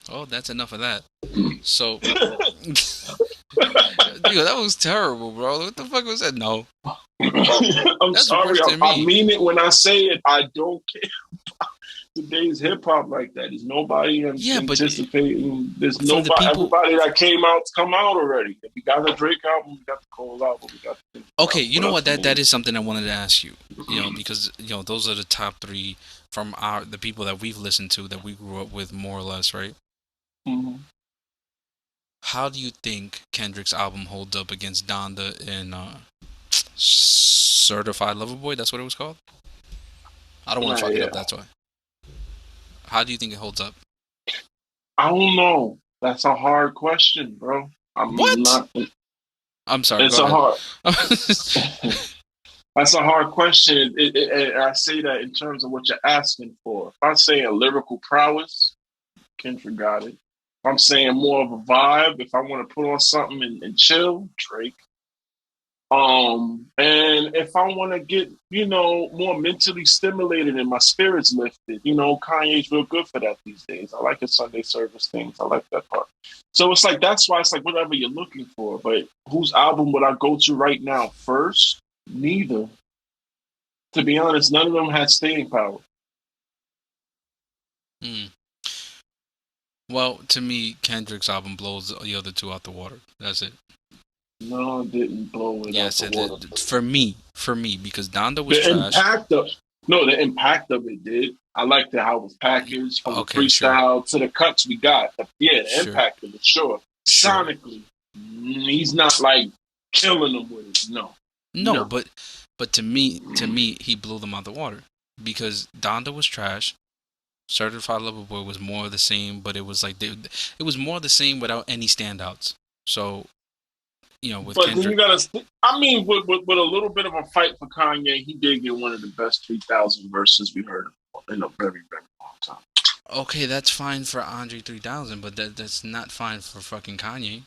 Oh, that's enough of that. So, dude, that was terrible, bro. What the fuck was that? No, I'm that's sorry. worse than I me. mean it when I say it. I don't care about today's hip hop like that. There's nobody anticipating. There's from the nobody. people. Everybody that came out's come out already. If we got the Drake album, we got the Cole album, we got the Okay, you know what? else That is something I wanted to ask you. You know, because those are the top three from the people that we've listened to that we grew up with, more or less, right? Mhm. How do you think Kendrick's album holds up against Donda and Certified Lover Boy? That's what it was called. I don't want to fuck it up. Yeah. That's why. How do you think it holds up? I don't know. That's a hard question, bro. I'm What? not. I'm sorry. It's Go a ahead. hard. That's a hard question. And I say that in terms of what you're asking for. If I'm saying lyrical prowess, Kendrick got it. If I'm saying more of a vibe, if I want to put on something and chill, Drake. And if I want to get, more mentally stimulated and my spirits lifted, Kanye's real good for that these days. I like his Sunday service things. I like that part. So it's like, that's why it's like whatever you're looking for. But whose album would I go to right now first? Neither. To be honest, none of them had staying power. Hmm. Well, to me, Kendrick's album blows the other two out the water. That's it. No, it didn't blow it out Yes, the water. for me, because Donda was The trash. impact of no, the impact of it did. I liked how it was packaged from the Okay, sure, freestyle to the cuts we got. The sure, impact of it, sure. sure. Sonically, he's not like killing them with it. No, No, no. but to me, he blew them out the water because Donda was trash. Certified Lover Boy was more of the same, but it was like it was more of the same without any standouts. So with But then Kendrick, you gotta. I mean, with a little bit of a fight for Kanye, he did get one of the best 3,000 verses we heard in a very, very long time. okay, that's fine for Andre 3000, but that's not fine for fucking Kanye.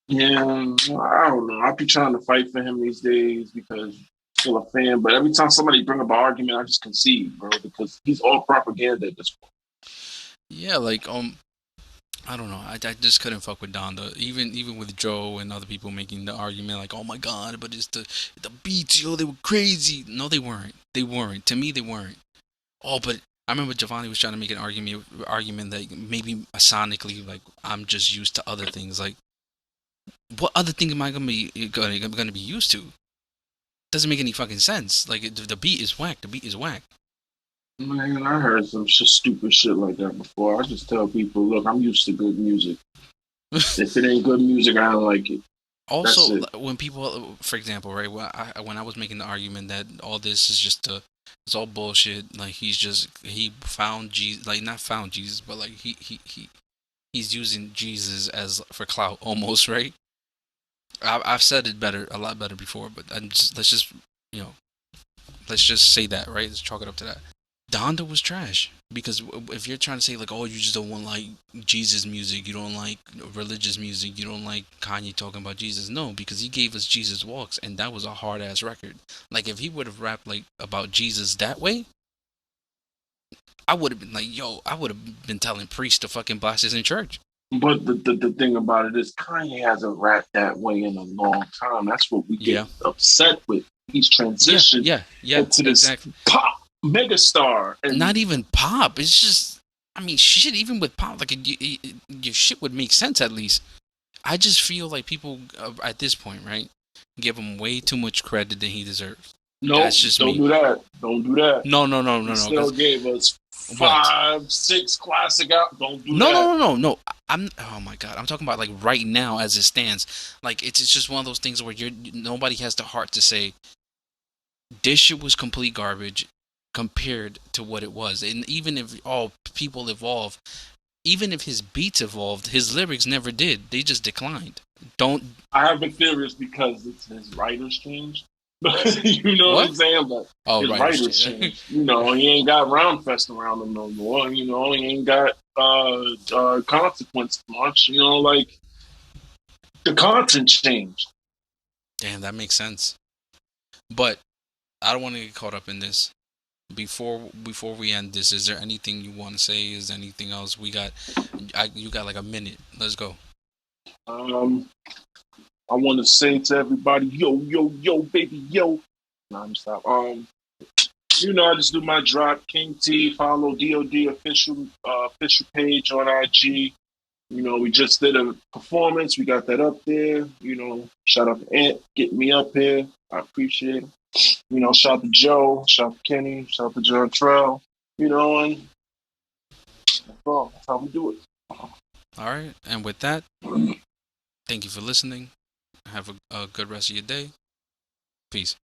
Yeah, I don't know. I be trying to fight for him these days because I'm still a fan. But every time somebody bring up an argument, I just concede, bro, because he's all propaganda at this point. Yeah, like I don't know. I just couldn't fuck with Donda. Even with Joe and other people making the argument like, oh my god, but it's the beats, they were crazy. No, they weren't. They weren't. To me, they weren't. Oh, but I remember Giovanni was trying to make an argument that maybe sonically, like I'm just used to other things. Like, what other thing am I gonna be used to? Doesn't make any fucking sense. Like the beat is whack. The beat is whack. Man, I heard some stupid shit like that before. I just tell people, look, I'm used to good music. If it ain't good music, I don't like it. Also, when people, for example, right, when I was making the argument that all this is just it's all bullshit. Like he found Jesus, like not found Jesus, but like he's using Jesus as for clout almost, right? I've said it a lot better before, but you know let's just say that, right? Let's chalk it up to that. Donda was trash because if you're trying to say like, oh, you just don't want like Jesus music, you don't like religious music, you don't like Kanye talking about Jesus. No, because he gave us Jesus Walks, and that was a hard ass record. Like if he would have rapped like about Jesus that way, I would have been like, yo, I would have been telling priests to fucking blast this in church. But the thing about it is Kanye hasn't rapped that way in a long time. That's what we get upset with. He's transitioned into this pop megastar. And not even pop. It's just, I mean, shit, even with pop, like, your shit would make sense at least. I just feel like people, at this point, right, give him way too much credit than he deserves. No, don't do that. Don't do that. No. He still gave us What? 5, 6 classic out. Don't do No, that. no, no, no, no. I'm. Oh my god. I'm talking about like right now as it stands. Like it's just one of those things where nobody has the heart to say this shit was complete garbage compared to what it was. And even if all people evolve, even if his beats evolved, his lyrics never did. They just declined. Don't. I have a theory it's because it's his writers changed. But you know what What? I'm saying? But Oh, his writers writers change. changed. You know, he ain't got Round Fest around him no more. You know, he ain't got Consequence much. You know, like the content changed. Damn, that makes sense. But I don't want to get caught up in this. Before we end this, is there anything you want to say? Is there anything else we got? You got like a minute. Let's go. Um, I want to say to everybody, yo, yo, yo, baby, yo. Nah, I'm stop. You know, I just do my drop. King T, follow DOD official page on IG. You know, we just did a performance. We got that up there. You know, shout out to Ant getting me up here. I appreciate it. You know, shout out to Joe, shout out to Kenny, shout out to John Trell. You know, and that's all. That's how we do All right. And with that, thank you for listening. Have a good rest of your day. Peace.